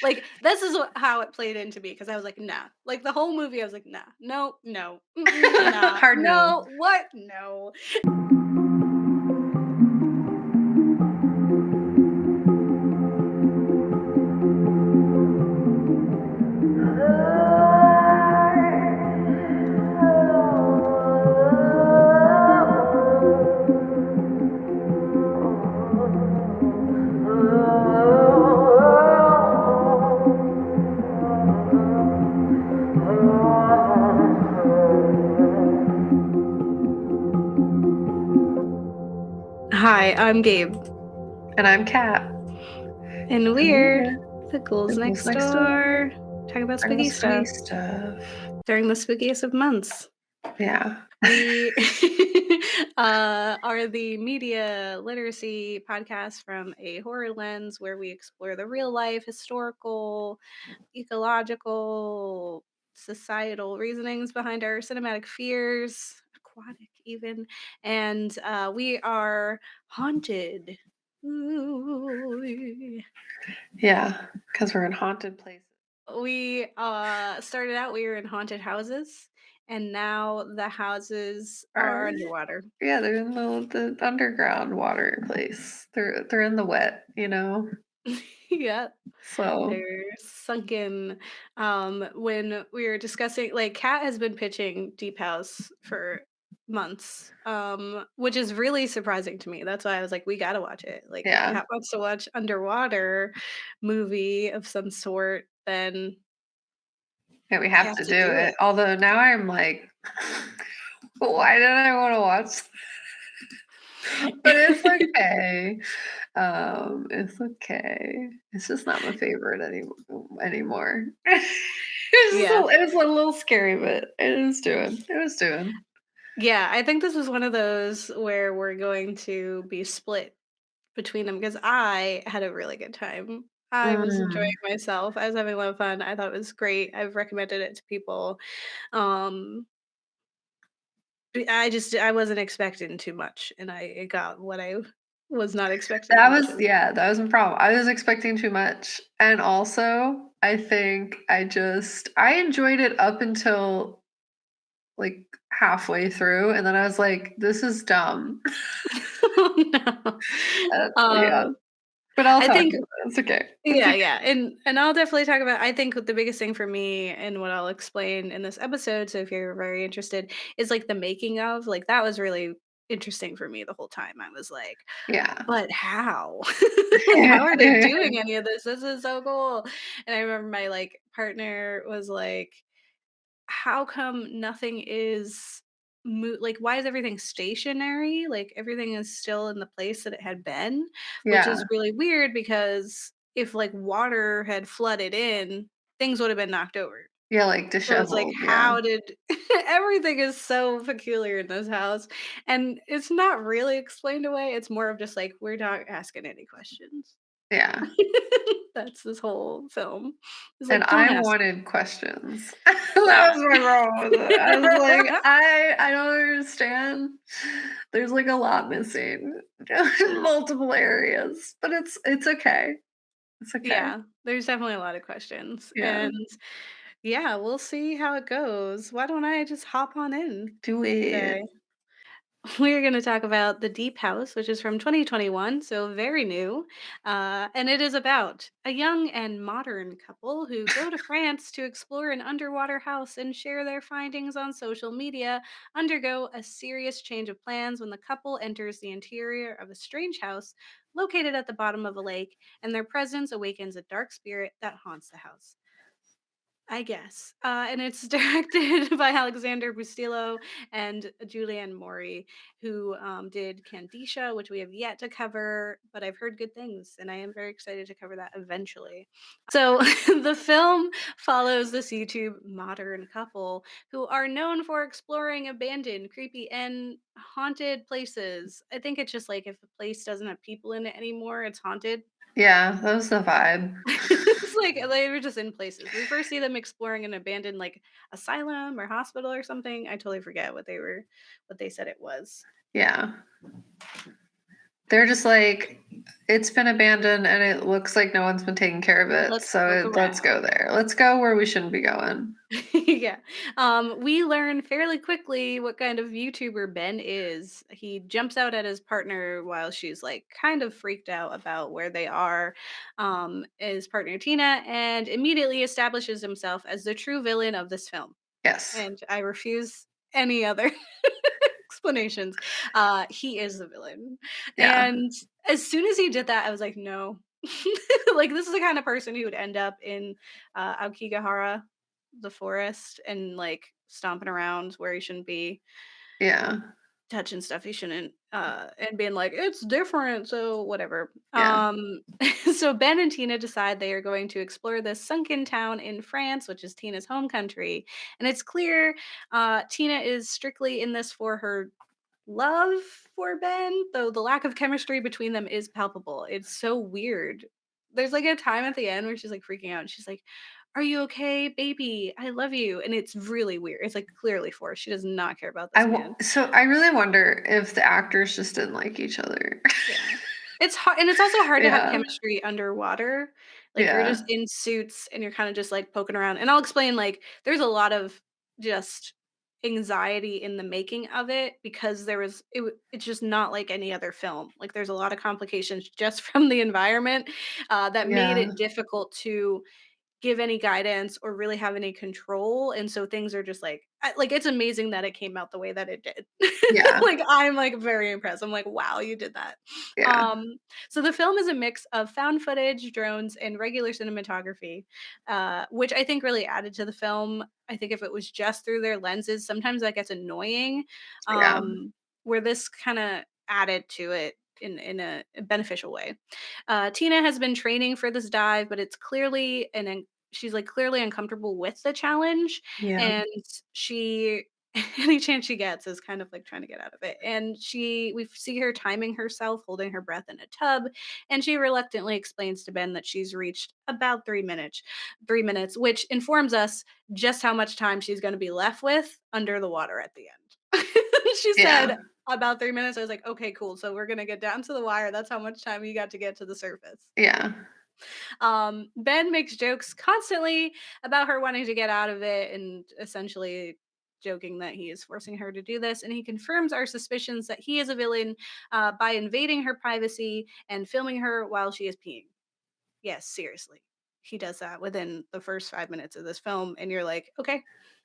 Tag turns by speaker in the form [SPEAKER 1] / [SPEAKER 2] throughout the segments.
[SPEAKER 1] Like, this is how it played into me because I was like, "Nah." Like, the whole movie, I was like, "Nah. No, no. Mm-mm, nah.
[SPEAKER 2] Hard no.
[SPEAKER 1] No. What? No." Hi, I'm Gabe,
[SPEAKER 2] And I'm Kat.
[SPEAKER 1] and
[SPEAKER 2] And
[SPEAKER 1] we're
[SPEAKER 2] we're
[SPEAKER 1] the Ghouls
[SPEAKER 2] the Ghouls
[SPEAKER 1] Next
[SPEAKER 2] next door.
[SPEAKER 1] Door. Talking about
[SPEAKER 2] Talking about
[SPEAKER 1] spooky
[SPEAKER 2] spooky
[SPEAKER 1] stuff
[SPEAKER 2] stuff.
[SPEAKER 1] during the spookiest of months.
[SPEAKER 2] Yeah.
[SPEAKER 1] We are the media literacy podcast from a horror lens where we explore the real life, historical, ecological, societal reasonings behind our cinematic fears, aquatic even, and we are haunted. Ooh.
[SPEAKER 2] Yeah. Because we're in haunted places.
[SPEAKER 1] We started out, we were in haunted houses, and now the houses are underwater.
[SPEAKER 2] Yeah, they're in the underground water place. They're in the wet,
[SPEAKER 1] Yeah,
[SPEAKER 2] So
[SPEAKER 1] they're sunken. When we were discussing, like, Kat has been pitching Deep House for months, which is really surprising to me. That's why I was like, we gotta watch it. Like, if
[SPEAKER 2] yeah.
[SPEAKER 1] Kat wants to watch underwater movie of some sort, then
[SPEAKER 2] Yeah, we
[SPEAKER 1] we
[SPEAKER 2] have
[SPEAKER 1] have
[SPEAKER 2] to
[SPEAKER 1] to
[SPEAKER 2] do
[SPEAKER 1] do
[SPEAKER 2] it.
[SPEAKER 1] it.
[SPEAKER 2] Although now I'm like, why did I want to watch? But it's okay. It's okay. It's just not my favorite anymore.
[SPEAKER 1] Yeah.
[SPEAKER 2] It was a little scary, but it was doing.
[SPEAKER 1] Yeah, I think this was one of those where we're going to be split between them because I had a really good time. I was enjoying
[SPEAKER 2] Mm.
[SPEAKER 1] myself. I was having a lot of fun. I thought it was great. I've recommended it to people. Um I wasn't expecting too much and I got what I was not expecting much of.
[SPEAKER 2] That was my problem. I was expecting too much. And also, I think I enjoyed it up until like halfway through, and then I was like, this is dumb.
[SPEAKER 1] Oh, no.
[SPEAKER 2] Yeah.
[SPEAKER 1] Um
[SPEAKER 2] But I'll
[SPEAKER 1] I
[SPEAKER 2] talk
[SPEAKER 1] think
[SPEAKER 2] about it. It's okay. It's
[SPEAKER 1] yeah,
[SPEAKER 2] okay.
[SPEAKER 1] yeah, and I'll definitely talk about. I think the biggest thing for me, and what I'll explain in this episode, so if you're very interested, is like the making of. Like that was really interesting for me the whole time. I was like,
[SPEAKER 2] Yeah.
[SPEAKER 1] but how? Like, how are they doing any of this? This is so cool. And I remember my like partner was like, how come nothing is like why is everything stationary? Like everything is still in the place that it had been, which is
[SPEAKER 2] Yeah.
[SPEAKER 1] really weird because if like water had flooded in, things would have been knocked over.
[SPEAKER 2] Yeah, like
[SPEAKER 1] So it's like,
[SPEAKER 2] disheveled, yeah.
[SPEAKER 1] how did everything is so peculiar in this house? And it's not really explained away. It's more of just like, we're not asking any questions.
[SPEAKER 2] Yeah.
[SPEAKER 1] That's this whole film. It's
[SPEAKER 2] And
[SPEAKER 1] like, don't
[SPEAKER 2] I
[SPEAKER 1] ask.
[SPEAKER 2] wanted questions. That
[SPEAKER 1] Yeah.
[SPEAKER 2] was my problem with it. I was like, I don't understand. There's like a lot missing in multiple areas, but it's okay. It's okay.
[SPEAKER 1] Yeah, there's definitely a lot of questions,
[SPEAKER 2] Yeah.
[SPEAKER 1] and yeah, we'll see how it goes. Why don't I just hop on in
[SPEAKER 2] Do it.
[SPEAKER 1] today? We're going to talk about The Deep House, which is from 2021, so very new. And it is about a young and modern couple who go to France to explore an underwater house and share their findings on social media, undergo a serious change of plans when the couple enters the interior of a strange house located at the bottom of a lake, and their presence awakens a dark spirit that haunts the house. I guess. And it's directed by Alexander Bustillo and Julianne Maury, who did Candisha, which we have yet to cover, but I've heard good things, and I am very excited to cover that eventually. So the film follows this YouTube modern couple who are known for exploring abandoned, creepy, and haunted places. I think it's just like if a place doesn't have people in it anymore, it's haunted.
[SPEAKER 2] Yeah, that was the vibe.
[SPEAKER 1] It's like they were just in places. We first see them exploring an abandoned like asylum or hospital or something. I totally forget what they said it was.
[SPEAKER 2] Yeah. They're just like, "It's been abandoned, and it looks like no one's been taking care of it,
[SPEAKER 1] Let's
[SPEAKER 2] so
[SPEAKER 1] poke
[SPEAKER 2] let's go
[SPEAKER 1] around.
[SPEAKER 2] there. Let's go where we shouldn't be going."
[SPEAKER 1] Yeah. We learn fairly quickly what kind of YouTuber Ben is. He jumps out at his partner while she's like kind of freaked out about where they are, his partner Tina, and immediately establishes himself as the true villain of this film.
[SPEAKER 2] Yes.
[SPEAKER 1] And I refuse any other explanations. He is the villain.
[SPEAKER 2] Yeah.
[SPEAKER 1] And as soon as he did that, I was like, no. Like this is the kind of person who would end up in Aokigahara, the forest, and like stomping around where he shouldn't be,
[SPEAKER 2] Yeah.
[SPEAKER 1] touching stuff he shouldn't, and being like, "It's different," so whatever.
[SPEAKER 2] Yeah.
[SPEAKER 1] So Ben and Tina decide they are going to explore this sunken town in France, which is Tina's home country, and it's clear, Tina is strictly in this for her love for Ben, though the lack of chemistry between them is palpable. It's so weird. There's like a time at the end where she's like freaking out and she's like, "Are you okay, baby? I love you." And it's really weird. It's like clearly forced. She does not care about this man.
[SPEAKER 2] So I really wonder if the actors just didn't like each other.
[SPEAKER 1] Yeah. It's hard, and it's also hard to have
[SPEAKER 2] Yeah.
[SPEAKER 1] chemistry underwater. Like, you're just
[SPEAKER 2] Yeah.
[SPEAKER 1] in suits and you're kinda just, like, poking around, and I'll explain, like, there's a lot of just anxiety in the making of it because it's just not like any other film. Like, there's a lot of complications just from the environment, that made
[SPEAKER 2] Yeah.
[SPEAKER 1] it difficult to give any guidance or really have any control, and so things are just like, it's amazing that it came out the way that it did.
[SPEAKER 2] Yeah.
[SPEAKER 1] Like, I'm, like, very impressed. I'm like, "Wow, you did that."
[SPEAKER 2] Yeah.
[SPEAKER 1] So the film is a mix of found footage, drones, and regular cinematography, which I think really added to the film. I think if it was just through their lenses, sometimes that gets annoying,
[SPEAKER 2] Yeah.
[SPEAKER 1] where this kinda added to it in a beneficial way. Tina has been training for this dive, but it's clearly she's like clearly uncomfortable with the challenge,
[SPEAKER 2] Yeah.
[SPEAKER 1] and she any chance she gets is kind of like trying to get out of it. And we see her timing herself, holding her breath in a tub, and she reluctantly explains to Ben that she's reached about 3 minutes, which informs us just how much time she's going to be left with under the water at the end. She
[SPEAKER 2] Yeah.
[SPEAKER 1] said about 3 minutes. I was like, okay, cool. So we're gonna get down to the wire. That's how much time you got to get to the surface.
[SPEAKER 2] Yeah.
[SPEAKER 1] Ben makes jokes constantly about her wanting to get out of it and essentially joking that he is forcing her to do this. And he confirms our suspicions that he is a villain by invading her privacy and filming her while she is peeing. Yes, seriously. He does that within the first 5 minutes of this film. And you're like, okay,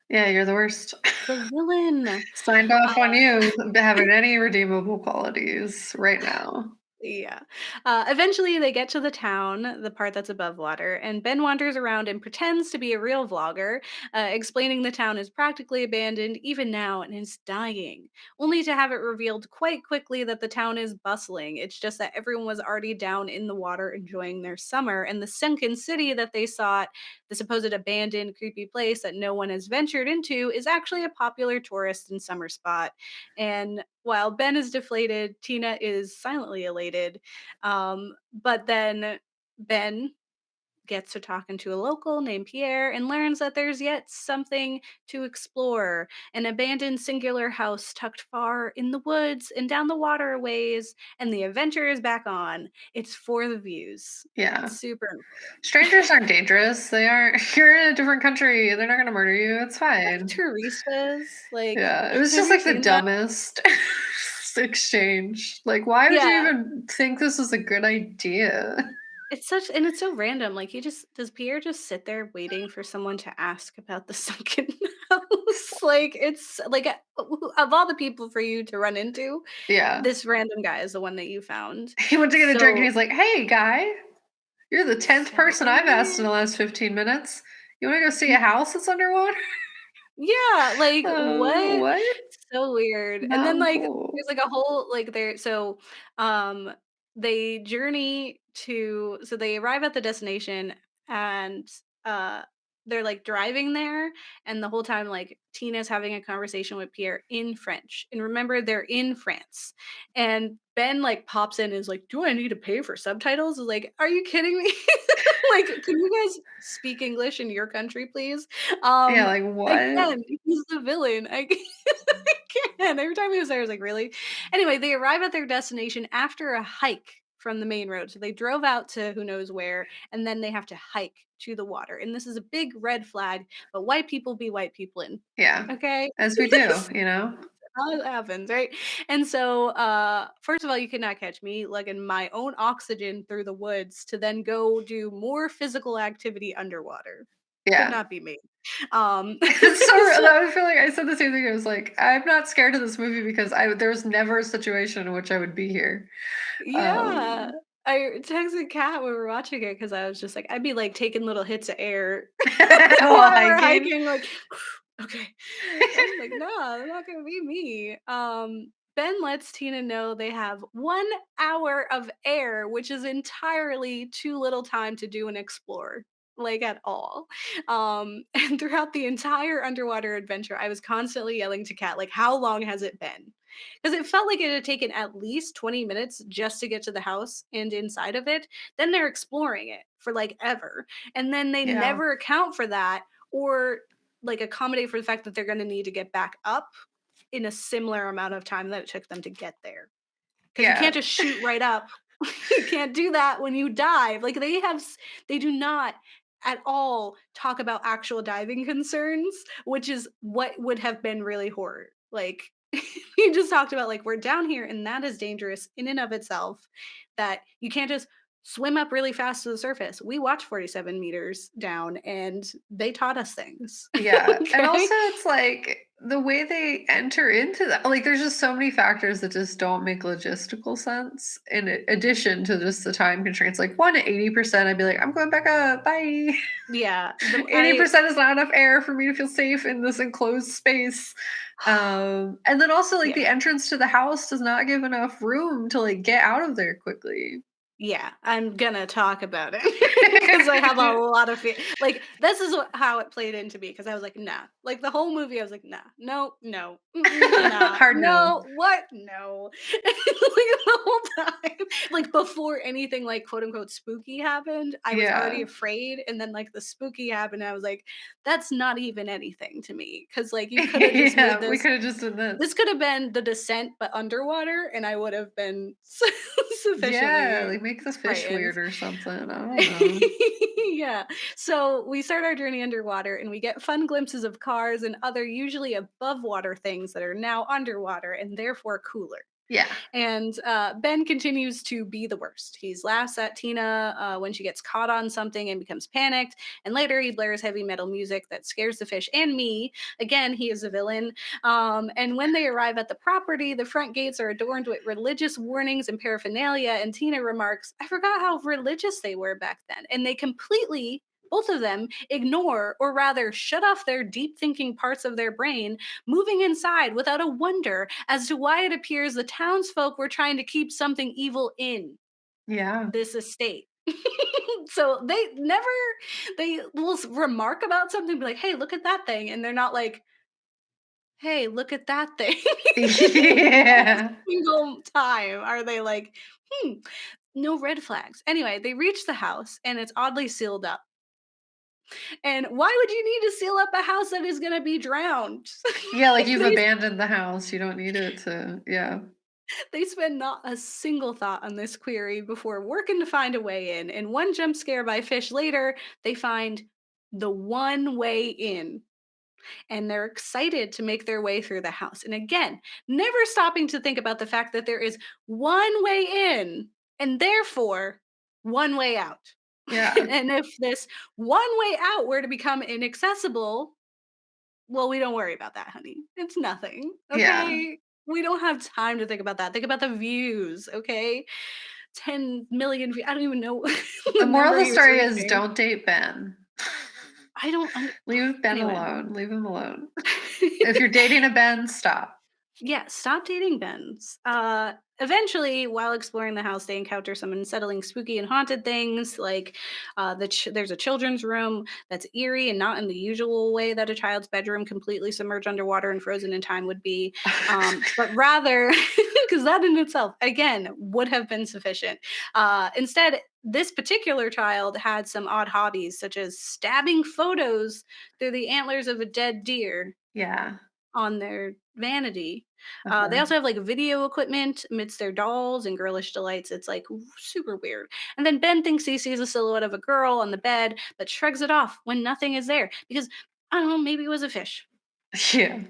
[SPEAKER 2] Yeah, you're the worst.
[SPEAKER 1] the villain.
[SPEAKER 2] Signed off on you having any redeemable qualities right now.
[SPEAKER 1] Yeah. Eventually, they get to the town, the part that's above water, and Ben wanders around and pretends to be a real vlogger, explaining the town is practically abandoned even now and is dying, only to have it revealed quite quickly that the town is bustling. It's just that everyone was already down in the water enjoying their summer, and the sunken city that they sought, the supposed abandoned, creepy place that no one has ventured into, is actually a popular tourist and summer spot. And while Ben is deflated, Tina is silently elated. But then Ben gets to talking to a local named Pierre and learns that there's yet something to explore, an abandoned singular house tucked far in the woods and down the waterways, and the adventure is back on. It's for the views.
[SPEAKER 2] Yeah.
[SPEAKER 1] It's super important.
[SPEAKER 2] Strangers aren't dangerous. They aren't you're in a different country. They're not gonna murder you. It's
[SPEAKER 1] Like
[SPEAKER 2] fine.
[SPEAKER 1] Turistas, like,
[SPEAKER 2] Yeah. It was
[SPEAKER 1] have
[SPEAKER 2] just
[SPEAKER 1] you
[SPEAKER 2] like the
[SPEAKER 1] seen that?
[SPEAKER 2] dumbest exchange. Like, why would you
[SPEAKER 1] Yeah.
[SPEAKER 2] even think this is a good idea?
[SPEAKER 1] It's so random, like, he just does Pierre just sit there waiting for someone to ask about the sunken house? Like, it's like, of all the people for you to run into,
[SPEAKER 2] Yeah.
[SPEAKER 1] this random guy is the one that you found.
[SPEAKER 2] He went to get a drink and
[SPEAKER 1] So
[SPEAKER 2] he's like, "Hey, guy, you're the 10th
[SPEAKER 1] so
[SPEAKER 2] person I've asked in the
[SPEAKER 1] weird.
[SPEAKER 2] last 15 minutes. You wanna go see a house that's underwater?"
[SPEAKER 1] Yeah, like, what?
[SPEAKER 2] What?
[SPEAKER 1] So weird. And then,
[SPEAKER 2] Not
[SPEAKER 1] like,
[SPEAKER 2] cool.
[SPEAKER 1] there's, like, a whole like, um, they journey so they arrive at the destination and, uh, they're, like, driving there, and the whole time, like, Tina's having a conversation with Pierre in French, and remember, they're in France, and Ben, like, pops in and is like, "Do I need to pay for subtitles?" I was like, "Are you kidding me?" Like, can you guys speak English in your country, please?
[SPEAKER 2] Yeah, like, what?
[SPEAKER 1] Again, he's the villain. I can't. Every time he was there, I was like, "Really?" Anyway, they arrive at their destination after a hike from the main road. So they drove out to who knows where, and then they have to hike to the water. And this is a big red flag, but white people be white people in.
[SPEAKER 2] Yeah.
[SPEAKER 1] Okay?
[SPEAKER 2] As we do, you know?
[SPEAKER 1] How it happens, right? And so, first of all, you cannot catch me lugging my own oxygen through the woods to then go do more physical activity underwater. Could
[SPEAKER 2] Yeah.
[SPEAKER 1] not be me.
[SPEAKER 2] It's so
[SPEAKER 1] So
[SPEAKER 2] I feel like I said the same thing. I was like, I'm not scared of this movie because there was never a situation in which I would be here.
[SPEAKER 1] yeah.
[SPEAKER 2] Um,
[SPEAKER 1] I texted Kat when we were watching it because I was just like, I'd be like taking little hits of air
[SPEAKER 2] while
[SPEAKER 1] while we're
[SPEAKER 2] hiking.
[SPEAKER 1] hiking, like, okay. I'm like, no, they're not gonna be me. Ben lets Tina know they have 1 hour of air, which is entirely too little time to do and explore, like at all. And throughout the entire underwater adventure, I was constantly yelling to Kat, like, how long has it been? Because it felt like it had taken at least 20 minutes just to get to the house and inside of it. Then they're exploring it for like ever. And then they
[SPEAKER 2] Yeah.
[SPEAKER 1] never account for that or like accommodate for the fact that they're going to need to get back up in a similar amount of time that it took them to get there. Because you
[SPEAKER 2] Yeah.
[SPEAKER 1] can't just shoot right up. You can't do that when you dive. Like they do not at all talk about actual diving concerns, which is what would have been really horror. Like you just talked about like we're down here and that is dangerous in and of itself that you can't just swim up really fast to the surface. We watched 47 meters down and they taught us things.
[SPEAKER 2] Yeah, and
[SPEAKER 1] Okay.
[SPEAKER 2] also it's like the way they enter into that, like there's just so many factors that just don't make logistical sense. In addition to just the time constraints, like 1 to 80%, I'd be like, I'm going back up, bye.
[SPEAKER 1] Yeah. The I
[SPEAKER 2] 80% is not enough air for me to feel safe in this enclosed space. And then also like
[SPEAKER 1] yeah.
[SPEAKER 2] the entrance to the house does not give enough room to like get out of there quickly.
[SPEAKER 1] Yeah, I'm gonna talk about it because I have a lot of fear. Like this is how it played into me because I was like, nah. Like the whole movie, I was like, nah, no, no, nah,
[SPEAKER 2] Hard no.
[SPEAKER 1] no, what, no. Like the whole time, like before anything like quote unquote spooky happened, I was already
[SPEAKER 2] Yeah.
[SPEAKER 1] afraid, and then like the spooky happened, I was like, that's not even anything to me because like you could have just made
[SPEAKER 2] Yeah, we
[SPEAKER 1] this
[SPEAKER 2] could have just done
[SPEAKER 1] this
[SPEAKER 2] this.
[SPEAKER 1] could have been The Descent, but underwater, and I would have been
[SPEAKER 2] Yeah,
[SPEAKER 1] sufficiently
[SPEAKER 2] like make the fish
[SPEAKER 1] frightened.
[SPEAKER 2] weird or something. I don't know.
[SPEAKER 1] Yeah. So we start our journey underwater and we get fun glimpses of cars and other usually above water things that are now underwater and therefore cooler.
[SPEAKER 2] Yeah.
[SPEAKER 1] And Ben continues to be the worst. He laughs at Tina when she gets caught on something and becomes panicked. And later he blares heavy metal music that scares the fish and me. Again, he is a villain. And when they arrive at the property, the front gates are adorned with religious warnings and paraphernalia. And Tina remarks, I forgot how religious they were back then. And they completely both of them ignore or rather shut off their deep thinking parts of their brain moving inside without a wonder as to why it appears the townsfolk were trying to keep something evil in
[SPEAKER 2] Yeah.
[SPEAKER 1] this estate. So they will remark about something, be like, hey, look at that thing. And they're not like, hey, look at that thing. Not a
[SPEAKER 2] Yeah.
[SPEAKER 1] single time are they like, hmm, no red flags. Anyway, they reach the house and it's oddly sealed up. And why would you need to seal up a house that is going to be drowned?
[SPEAKER 2] Yeah, like you've
[SPEAKER 1] they
[SPEAKER 2] abandoned the house. You don't need it to yeah.
[SPEAKER 1] They spend not a single thought on this query before working to find a way in. And one jump scare by fish later, they find the one way in. And they're excited to make their way through the house. And again, never stopping to think about the fact that there is one way in and therefore one way out.
[SPEAKER 2] Yeah.
[SPEAKER 1] And if this one way out were to become inaccessible, well, we don't worry about that, honey. It's nothing,
[SPEAKER 2] Yeah.
[SPEAKER 1] okay? We don't have time to think about that. Think about the views, okay? 10 million I don't even know
[SPEAKER 2] The
[SPEAKER 1] the
[SPEAKER 2] moral of
[SPEAKER 1] number
[SPEAKER 2] the
[SPEAKER 1] he was
[SPEAKER 2] story is
[SPEAKER 1] reaching.
[SPEAKER 2] don't date Ben.
[SPEAKER 1] I don't under
[SPEAKER 2] Leave Ben
[SPEAKER 1] anyway.
[SPEAKER 2] alone. Leave him alone. If you're dating a Ben, stop.
[SPEAKER 1] Yeah, stop dating Bens. Eventually, while exploring the house, they encounter some unsettling, spooky, and haunted things. Like, there's a children's room that's eerie and not in the usual way that a child's bedroom, completely submerged underwater and frozen in time, would be, but rather because that in itself, again, would have been sufficient. Instead, this particular child had some odd hobbies, such as stabbing photos through the antlers of a dead deer
[SPEAKER 2] Yeah.
[SPEAKER 1] on their vanity. They
[SPEAKER 2] Uh-huh.
[SPEAKER 1] also have like video equipment amidst their dolls and girlish delights. It's like super weird. And then Ben thinks he sees a silhouette of a girl on the bed, but shrugs it off when nothing is there because I don't know, maybe it was a fish.
[SPEAKER 2] Yeah.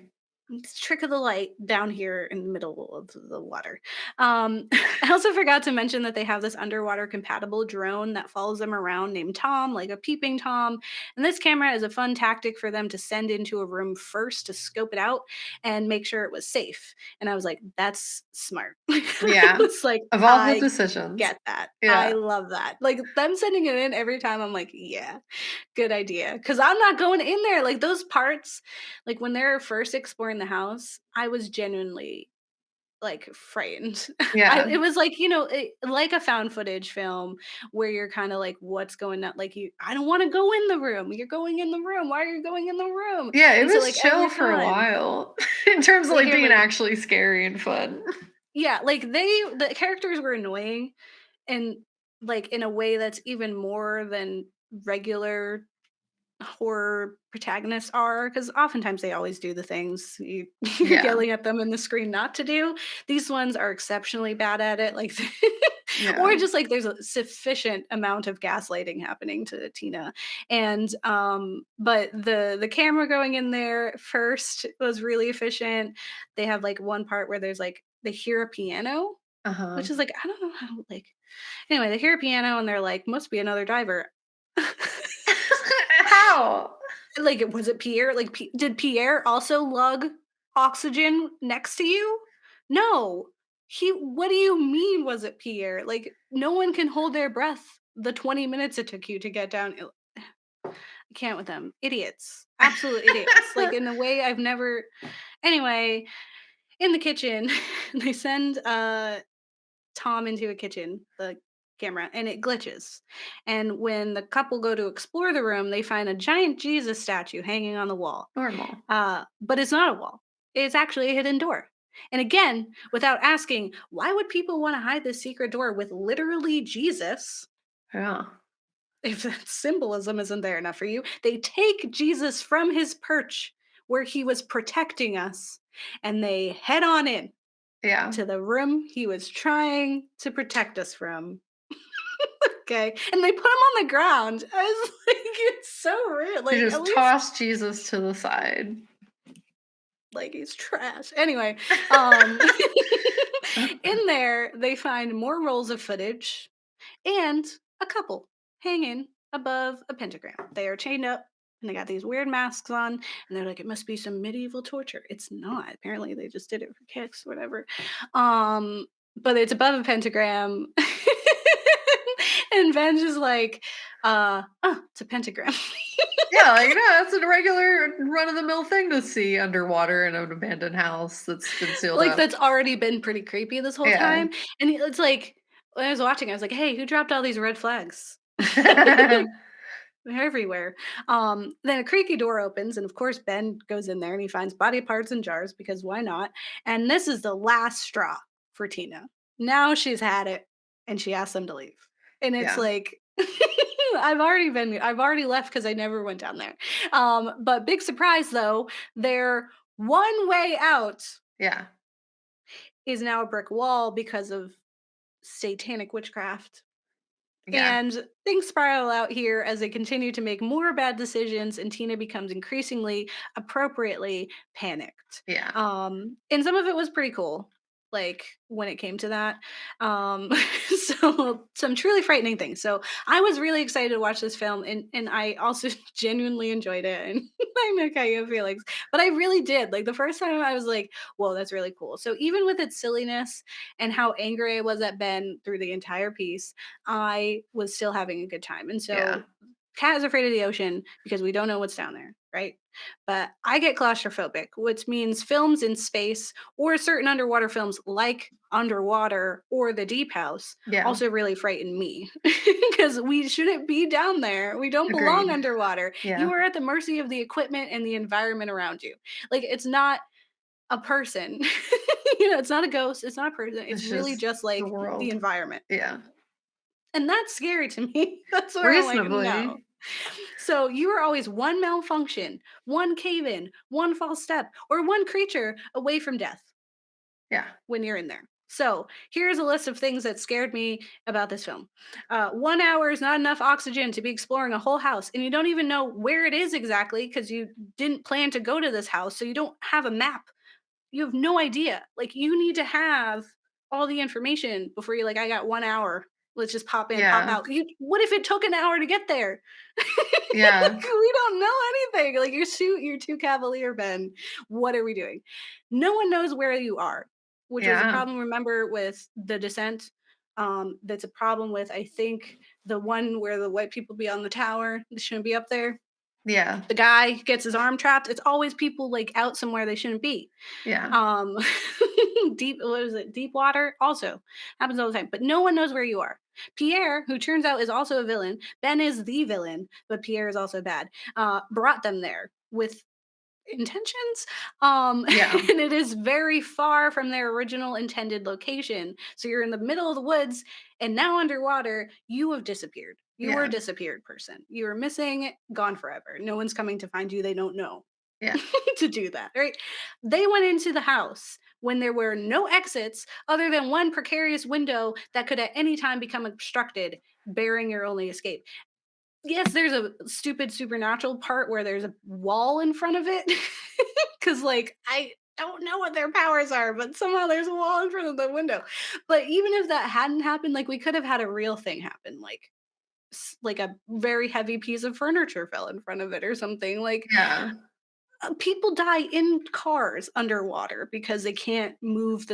[SPEAKER 1] It's trick of the light down here in the middle of the water. I also forgot to mention that they have this underwater compatible drone that follows them around named Tom, like a peeping Tom. And this camera is a fun tactic for them to send into a room first to scope it out and make sure it was safe. And I was like, that's smart. I
[SPEAKER 2] Yeah.
[SPEAKER 1] was like,
[SPEAKER 2] Of all the
[SPEAKER 1] I
[SPEAKER 2] decisions.
[SPEAKER 1] get that. I
[SPEAKER 2] Yeah.
[SPEAKER 1] love that. Like them sending it in every time, I'm like, yeah, good idea. Cause I'm not going in there. Like those parts, like when they're first exploring the house, I was genuinely like frightened.
[SPEAKER 2] Yeah.
[SPEAKER 1] It was like, you know, like a found footage film where you're kind of like, what's going on? Like I don't want to go in the room. You're going in the room. Why are you going in the room?
[SPEAKER 2] Yeah, it
[SPEAKER 1] And so
[SPEAKER 2] was
[SPEAKER 1] like
[SPEAKER 2] chill
[SPEAKER 1] every
[SPEAKER 2] for a
[SPEAKER 1] time,
[SPEAKER 2] while in terms of,
[SPEAKER 1] like
[SPEAKER 2] like,
[SPEAKER 1] here,
[SPEAKER 2] being
[SPEAKER 1] like
[SPEAKER 2] actually scary and fun.
[SPEAKER 1] yeah, like the characters were annoying and like in a way that's even more than regular horror protagonists are because oftentimes they always do the things you're
[SPEAKER 2] Yeah.
[SPEAKER 1] yelling at them in the screen not to do. These ones are exceptionally bad at it, like or
[SPEAKER 2] Yeah.
[SPEAKER 1] just like there's a sufficient amount of gaslighting happening to Tina. And but the camera going in there first was really efficient. They have like one part where there's like they hear a piano,
[SPEAKER 2] Uh-huh.
[SPEAKER 1] which is like I don't know how like anyway, they hear a piano and they're like must be another diver.
[SPEAKER 2] How?
[SPEAKER 1] Like, was it Pierre? Like, did Pierre also lug oxygen next to you? No. What do you mean, was it Pierre? Like, no one can hold their breath the 20 minutes it took you to get down. I can't with them. Idiots. Absolute idiots. Like, in a way I've never. Anyway, in the kitchen, they send Tom into a kitchen, the camera, and it glitches. And when the couple go to explore the room, they find a giant Jesus statue hanging on the wall.
[SPEAKER 2] Normal.
[SPEAKER 1] But it's not a wall. It's actually a hidden door. And again, without asking, why would people want to hide this secret door with literally Jesus?
[SPEAKER 2] Yeah.
[SPEAKER 1] If that symbolism isn't there enough for you, they take Jesus from his perch where he was protecting us and they head on in
[SPEAKER 2] Yeah.
[SPEAKER 1] to the room he was trying to protect us from. Okay. And they put him on the ground. I was like, it's so real.
[SPEAKER 2] They
[SPEAKER 1] Like, at
[SPEAKER 2] just
[SPEAKER 1] least
[SPEAKER 2] tossed Jesus to the side.
[SPEAKER 1] like he's trash. Anyway, um in there they find more rolls of footage and a couple hanging above a pentagram. They are chained up and they got these weird masks on and they're like it must be some medieval torture. It's not. Apparently they just did it for kicks whatever. But it's above a pentagram. And Ben's just like oh, it's a pentagram.
[SPEAKER 2] Yeah, like, no, that's a regular run-of-the-mill thing to see underwater in an abandoned house that's been sealed
[SPEAKER 1] Like,
[SPEAKER 2] up.
[SPEAKER 1] that's already been pretty creepy this whole
[SPEAKER 2] Yeah.
[SPEAKER 1] time, and it's like when I was watching, I was like, "Hey, who dropped all these red flags?" Like, they're everywhere. Then a creaky door opens, and of course, Ben goes in there and he finds body parts and jars because why not? And this is the last straw for Tina. Now she's had it, and she asks them to leave. And it's
[SPEAKER 2] Yeah.
[SPEAKER 1] like, I've already left because I never went down there. But big surprise though, their one way out
[SPEAKER 2] Yeah.
[SPEAKER 1] is now a brick wall because of satanic witchcraft.
[SPEAKER 2] Yeah.
[SPEAKER 1] And things spiral out here as they continue to make more bad decisions, and Tina becomes increasingly, appropriately panicked.
[SPEAKER 2] Yeah.
[SPEAKER 1] And some of it was pretty cool, like when it came to that. Um, so some truly frightening things. So I was really excited to watch this film, and I also genuinely enjoyed it. And I know how you feelings, but I really did. Like the first time, I was like, "Whoa, that's really cool." So even with its silliness and how angry I was at Ben through the entire piece, I was still having a good time. And
[SPEAKER 2] Yeah.
[SPEAKER 1] so Cat is afraid of the ocean because we don't know what's down there, right? But I get claustrophobic, which means films in space or certain underwater films like Underwater or The Deep House
[SPEAKER 2] Yeah.
[SPEAKER 1] also really frighten me because we shouldn't be down there. We don't belong
[SPEAKER 2] Agreed.
[SPEAKER 1] underwater.
[SPEAKER 2] Yeah.
[SPEAKER 1] You are at the mercy of the equipment and the environment around you. Like it's not a person. It's not a ghost, it's not a person, it's
[SPEAKER 2] It's
[SPEAKER 1] really
[SPEAKER 2] just
[SPEAKER 1] just,
[SPEAKER 2] the
[SPEAKER 1] like, the
[SPEAKER 2] world.
[SPEAKER 1] environment.
[SPEAKER 2] Yeah.
[SPEAKER 1] And that's scary to me. That's where I'm like, "No."
[SPEAKER 2] Reasonably.
[SPEAKER 1] So, you are always one malfunction, one cave in, one false step, or one creature away from death
[SPEAKER 2] Yeah.
[SPEAKER 1] when you're in there. So, here's a list of things that scared me about this film. 1 hour is not enough oxygen to be exploring a whole house, and you don't even know where it is exactly because you didn't plan to go to this house, so you don't have a map. You have no idea. Like, you need to have all the information before you're like, "I got 1 hour. Let's just pop in, pop
[SPEAKER 2] Yeah.
[SPEAKER 1] out." What if it took an hour to get there?
[SPEAKER 2] Yeah.
[SPEAKER 1] We don't know anything. Like, you're too cavalier, Ben. What are we doing? No one knows where you are, which was a
[SPEAKER 2] Yeah.
[SPEAKER 1] problem, remember, with The Descent. That's a problem with, I think, the one where the white people be on the tower. They shouldn't be up there.
[SPEAKER 2] Yeah.
[SPEAKER 1] The guy gets his arm trapped. It's always people, like, out somewhere they shouldn't be.
[SPEAKER 2] Yeah.
[SPEAKER 1] Um, deep what is it? Deep water also happens all the time, but no one knows where you are. Pierre, who turns out is also a villain, Ben is the villain, but Pierre is also bad. Brought them there with intentions.
[SPEAKER 2] Yeah.
[SPEAKER 1] And it is very far from their original intended location. So you're in the middle of the woods and now underwater, you have disappeared. You were a
[SPEAKER 2] Yeah.
[SPEAKER 1] disappeared person. You are missing, gone forever. No one's coming to find you. They don't know
[SPEAKER 2] Yeah.
[SPEAKER 1] to do that, right? They went into the house when there were no exits other than one precarious window that could at any time become obstructed, bearing your only escape. Yes, there's a stupid supernatural part where there's a wall in front of it. Cause like I don't know what their powers are, but somehow there's a wall in front of the window. But even if that hadn't happened, like we could have had a real thing happen, like a very heavy piece of furniture fell in front of it or something. Like
[SPEAKER 2] Yeah.
[SPEAKER 1] people die in cars underwater because they can't move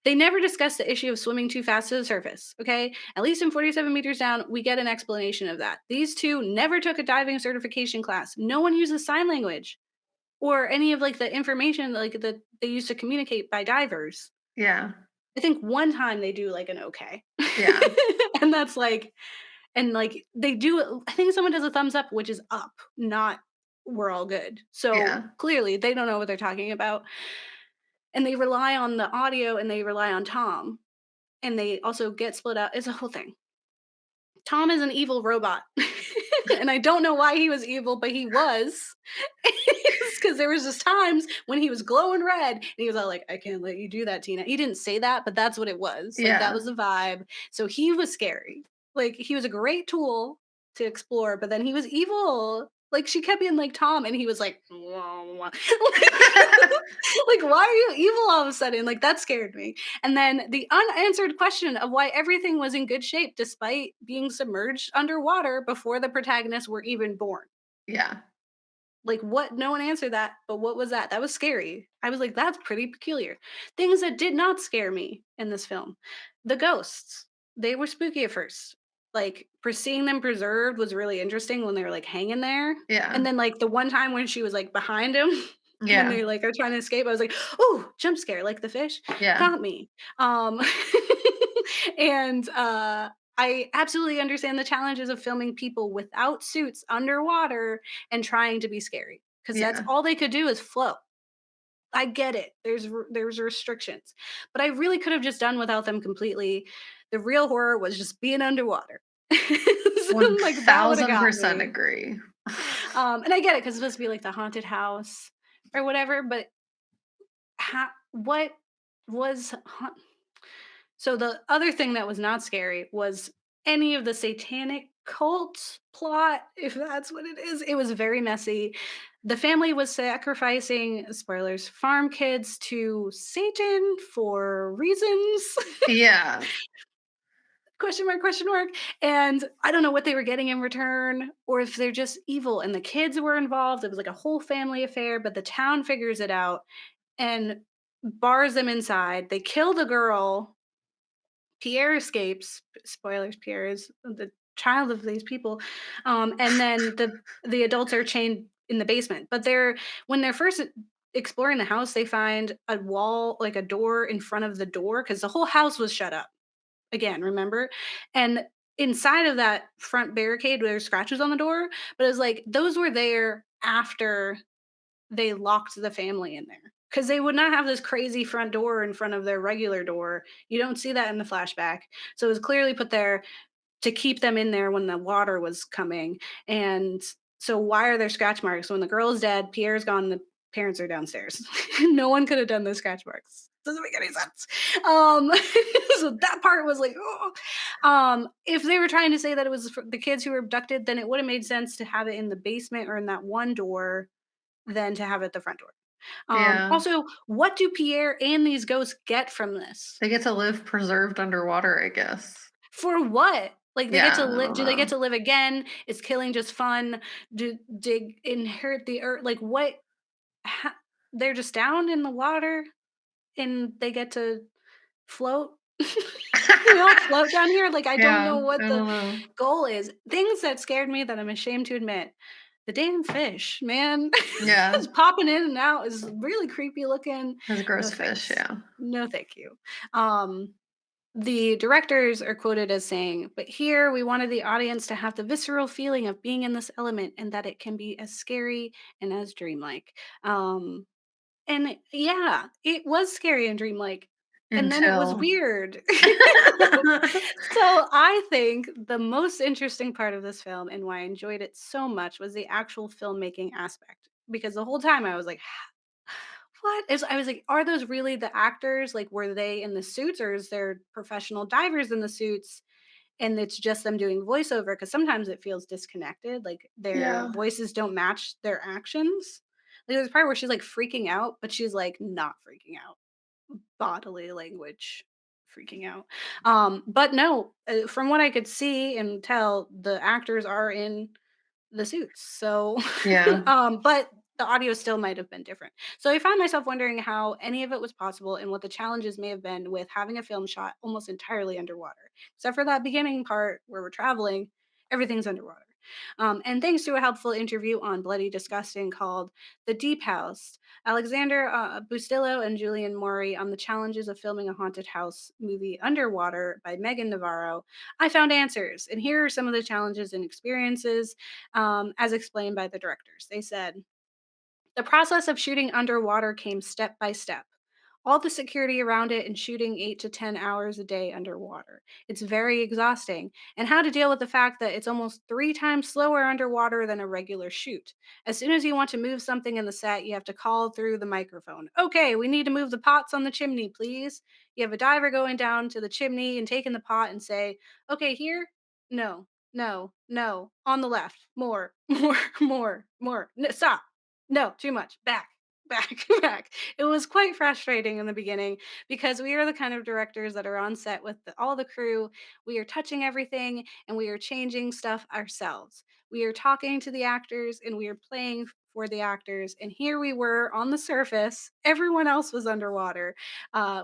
[SPEAKER 1] they never discuss the issue of swimming too fast to the surface, okay? At least in 47 meters down, we get an explanation of that. These two never took a diving certification class. No one uses sign language or any of like the information like that they use to communicate by divers.
[SPEAKER 2] Yeah.
[SPEAKER 1] I think one time they do like an okay.
[SPEAKER 2] Yeah.
[SPEAKER 1] And that's like and like they do I think someone does a thumbs up which is up, not we're all good. So
[SPEAKER 2] Yeah.
[SPEAKER 1] clearly they don't know what they're talking about and they rely on the audio and they rely on Tom and they also get split up. It's a whole thing. Tom is an evil robot. And I don't know why he was evil, but he was. Because there was just times when he was glowing red and he was all like, I can't let you do that, Tina. He didn't say that, but that's what it was. Like that
[SPEAKER 2] Yeah.
[SPEAKER 1] was the vibe. So he was scary. Like he was a great tool to explore, but then he was evil. Like she kept being like Tom, and he was like, "Wah, wah." Like, why are you evil all of a sudden? Like that scared me. And then the unanswered question of why everything was in good shape despite being submerged underwater before the protagonists were even born.
[SPEAKER 2] Yeah.
[SPEAKER 1] Like, what? No one answered that, but what was that? That was scary. I was like, that's pretty peculiar. Things that did not scare me in this film. The ghosts, they were spooky at first. Like, seeing them preserved was really interesting when they were like hanging there.
[SPEAKER 2] Yeah.
[SPEAKER 1] And then, like, the one time when she was like behind him, when
[SPEAKER 2] Yeah.
[SPEAKER 1] they like are trying to escape, I was like, oh, jump scare, like the fish
[SPEAKER 2] Yeah.
[SPEAKER 1] got me. Um, and I absolutely understand the challenges of filming people without suits underwater and trying to be scary because that's
[SPEAKER 2] Yeah.
[SPEAKER 1] all they could do is float. I get it. There's restrictions, but I really could have just done without them completely. The real horror was just being underwater. So, like that would have got
[SPEAKER 2] 1000%
[SPEAKER 1] me.
[SPEAKER 2] agree.
[SPEAKER 1] And I get it because it's supposed to be like the haunted house or whatever. But what was so the other thing that was not scary was any of the satanic cult plot, if that's what it is. It was very messy. The family was sacrificing, spoilers, farm kids to Satan for reasons.
[SPEAKER 2] Yeah.
[SPEAKER 1] Question mark, question mark. And I don't know what they were getting in return or if they're just evil and the kids were involved. It was like a whole family affair, but the town figures it out and bars them inside. They kill the girl. Pierre escapes. Spoilers: Pierre is the child of these people, and then the adults are chained in the basement. But they're when they're first exploring the house, they find a wall, like a door in front of the door, because the whole house was shut up. Again, remember, and inside of that front barricade, there's scratches on the door. But it was like those were there after they locked the family in there. because they would not have this crazy front door in front of their regular door. You don't see that in the flashback. So it was clearly put there to keep them in there when the water was coming. And so why are there scratch marks when the girl is dead, Pierre's gone, the parents are downstairs? No one could have done those scratch marks. Doesn't make any sense. Um, so that part was like, oh. If they were trying to say that it was for the kids who were abducted, then it would have made sense to have it in the basement or in that one door than to have it at the front door.
[SPEAKER 2] Yeah.
[SPEAKER 1] Also, what do Pierre and these ghosts get from this?
[SPEAKER 2] They get to live preserved underwater, I guess.
[SPEAKER 1] For what? Like, they get to
[SPEAKER 2] Yeah, I
[SPEAKER 1] live
[SPEAKER 2] don't
[SPEAKER 1] do they get
[SPEAKER 2] know.
[SPEAKER 1] to live again? Is killing just fun? Do they inherit the earth? Like, what ha they're just down in the water and they get to float? We all float down here? Like, I don't
[SPEAKER 2] Yeah,
[SPEAKER 1] know
[SPEAKER 2] I
[SPEAKER 1] what the
[SPEAKER 2] don't know.
[SPEAKER 1] goal is. Things that scared me that I'm ashamed to admit. The damn fish, man.
[SPEAKER 2] Yeah,
[SPEAKER 1] Just popping in and out is really creepy looking.
[SPEAKER 2] it's a
[SPEAKER 1] No
[SPEAKER 2] gross fish,
[SPEAKER 1] thanks.
[SPEAKER 2] yeah.
[SPEAKER 1] No, thank you. Um the directors are quoted as saying, "But here we wanted the audience to have the visceral feeling of being in this element and that it can be as scary and as dreamlike." And yeah, it was scary and dreamlike. And then it was
[SPEAKER 2] Until
[SPEAKER 1] weird. So I think the most interesting part of this film and why I enjoyed it so much was the actual filmmaking aspect. Because the whole time I was like, what is I was like, are those really the actors? Like, were they in the suits or is there professional divers in the suits? And it's just them doing voiceover because sometimes it feels disconnected. Like their
[SPEAKER 2] Yeah,
[SPEAKER 1] voices don't match their actions. Like, there's a part where she's like freaking out, but she's like not freaking out. Bodily language freaking out. But no, from what I could see and tell, the actors are in the suits. So,
[SPEAKER 2] yeah,
[SPEAKER 1] but the audio still might have been different. So I found myself wondering how any of it was possible and what the challenges may have been with having a film shot almost entirely underwater. Except for that beginning part where we're traveling, everything's underwater. And thanks to a helpful interview on Bloody Disgusting called The Deep House, Alexander Bustillo and Julian Maury on the challenges of filming a haunted house movie underwater by Megan Navarro, I found answers. And here are some of the challenges and experiences as explained by the directors. They said, the process of shooting underwater came step by step. All the security around it and shooting 8 to 10 hours a day underwater. It's very exhausting. And how to deal with the fact that it's almost 3 times slower underwater than a regular shoot. As soon as you want to move something in the set, you have to call through the microphone. Okay, we need to move the pots on the chimney, please. You have a diver going down to the chimney and taking the pot and say, okay, here? No, no, no. On the left. More, more, more, more. No, stop. No, too much. Back, back, back. It was quite frustrating in the beginning because we are the kind of directors that are on set with all the crew. We are touching everything and we are changing stuff ourselves. We are talking to the actors and we are playing for the actors. And here we were on the surface. Everyone else was underwater.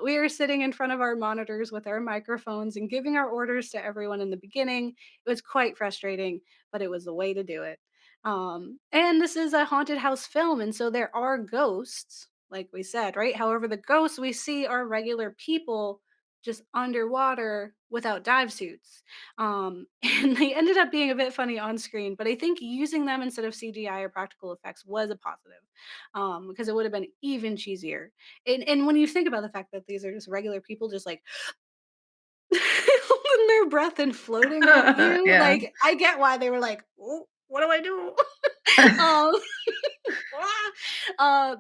[SPEAKER 1] We were sitting in front of our monitors with our microphones and giving our orders to everyone in the beginning. It was quite frustrating, but it was the way to do it. And this is a haunted house film, and so there are ghosts, like we said, right? However, the ghosts we see are regular people just underwater without dive suits. And they ended up being a bit funny on screen, but I think using them instead of CGI or practical effects was a positive because it would have been even cheesier. And when you think about the fact that these are just regular people, just like holding their breath and floating with you,
[SPEAKER 2] yeah.
[SPEAKER 1] like I get why they were like, oh, what do I do? um,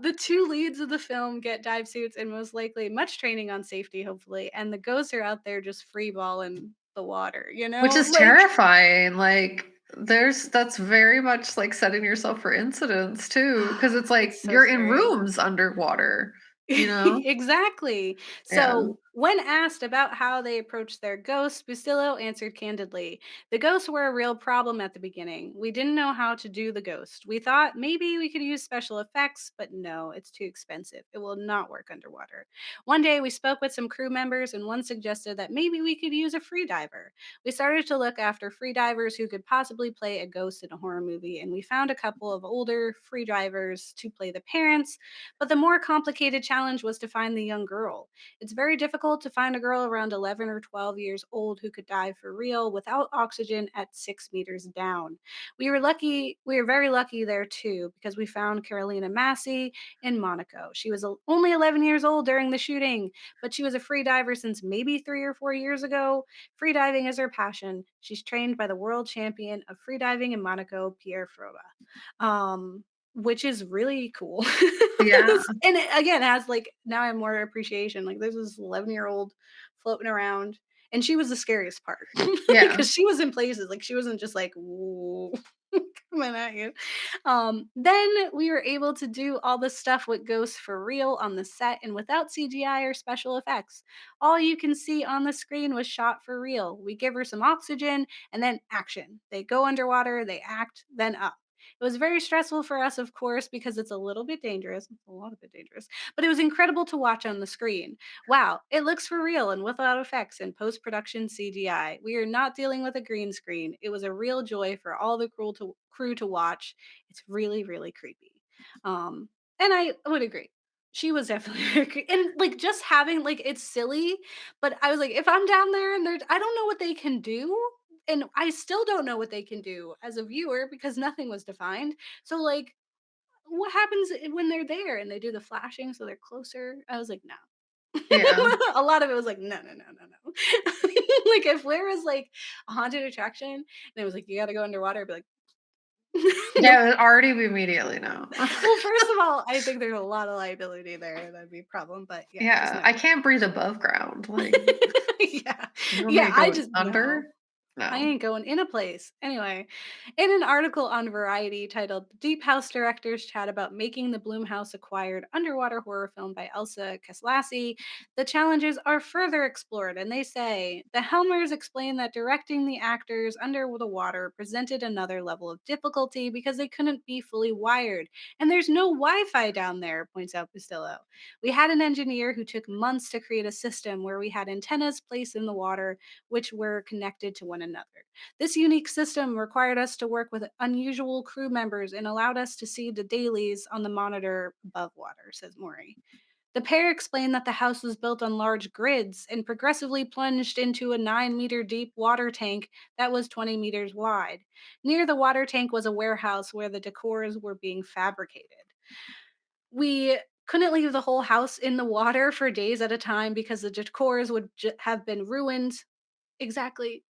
[SPEAKER 1] the two leads of the film get dive suits and most likely much training on safety, hopefully. And the ghosts are out there just free balling the water, you
[SPEAKER 2] Which
[SPEAKER 1] know?
[SPEAKER 2] is
[SPEAKER 1] Like,
[SPEAKER 2] terrifying, like, that's very much, like, setting yourself for incidents too, because it's like
[SPEAKER 1] it's so
[SPEAKER 2] you're in
[SPEAKER 1] scary.
[SPEAKER 2] rooms underwater, you know?
[SPEAKER 1] Exactly.
[SPEAKER 2] Yeah.
[SPEAKER 1] So, when asked about how they approached their ghosts, Bustillo answered candidly, the ghosts were a real problem at the beginning. We didn't know how to do the ghost. We thought maybe we could use special effects, but no, it's too expensive. It will not work underwater. One day we spoke with some crew members, and one suggested that maybe we could use a free diver. We started to look after free divers who could possibly play a ghost in a horror movie, and we found a couple of older free divers to play the parents, but the more complicated challenge was to find the young girl. It's very difficult difficult to find a girl around 11 or 12 years old who could dive for real without oxygen at 6 meters down. We were very lucky there too, because we found Carolina Massey in Monaco. She was only 11 years old during the shooting, but she was a free diver since maybe 3 or 4 years ago. Free diving is her passion. She's trained by the world champion of free diving in Monaco, Pierre Froba. Which is really cool.
[SPEAKER 2] Yeah.
[SPEAKER 1] And it, again, has like now I have more appreciation. Like there's this 11-year-old floating around, and she was the scariest part
[SPEAKER 2] Yeah.
[SPEAKER 1] because she was in places like she wasn't just like "Whoa," coming at you. Then we were able to do all the stuff with ghosts for real on the set and without CGI or special effects. All you can see on the screen was shot for real. We give her some oxygen and then action. They go underwater, they act, then up. It was very stressful for us, of course, because it's a little bit dangerous. It's a lot of bit dangerous, but it was incredible to watch on the screen. Wow, it looks for real and without effects and post production CGI. We are not dealing with a green screen. It was a real joy for all the crew to watch. It's really, really creepy. Um, and I would agree. She was definitely very and like just having like it's silly, but I was like, if I'm down there and they're I don't know what they can do, and I still don't know what they can do as a viewer because nothing was defined. So like what happens when they're there and they do the flashing so they're closer? I was like, no.
[SPEAKER 2] Yeah.
[SPEAKER 1] A lot of it was like, no, no, no, no, no. Like if there was like a haunted attraction and it was like you gotta go underwater, I'd be like, nope.
[SPEAKER 2] Yeah, it would already be immediately no.
[SPEAKER 1] Well, first of all, I think there's a lot of liability there. That'd be a problem. But yeah, just
[SPEAKER 2] Yeah,
[SPEAKER 1] no.
[SPEAKER 2] I can't breathe above ground, like,
[SPEAKER 1] Yeah.
[SPEAKER 2] you want me
[SPEAKER 1] Yeah,
[SPEAKER 2] to
[SPEAKER 1] I
[SPEAKER 2] go
[SPEAKER 1] just no.
[SPEAKER 2] under?
[SPEAKER 1] I
[SPEAKER 2] No.
[SPEAKER 1] ain't going in a place. Anyway, in an article on Variety titled Deep House Directors Chat About Making the Bloomhouse Acquired Underwater Horror Film by Elsa Keslasi, the challenges are further explored. And they say the Helmers explain that directing the actors under the water presented another level of difficulty because they couldn't be fully wired. And there's no Wi Fi down there, points out Bustillo. We had an engineer who took months to create a system where we had antennas placed in the water which were connected to one another. This unique system required us to work with unusual crew members and allowed us to see the dailies on the monitor above water, says Maury. The pair explained that the house was built on large grids and progressively plunged into a 9-meter deep water tank that was 20 meters wide. Near the water tank was a warehouse where the decors were being fabricated. We couldn't leave the whole house in the water for days at a time because the decors would have been ruined. Exactly.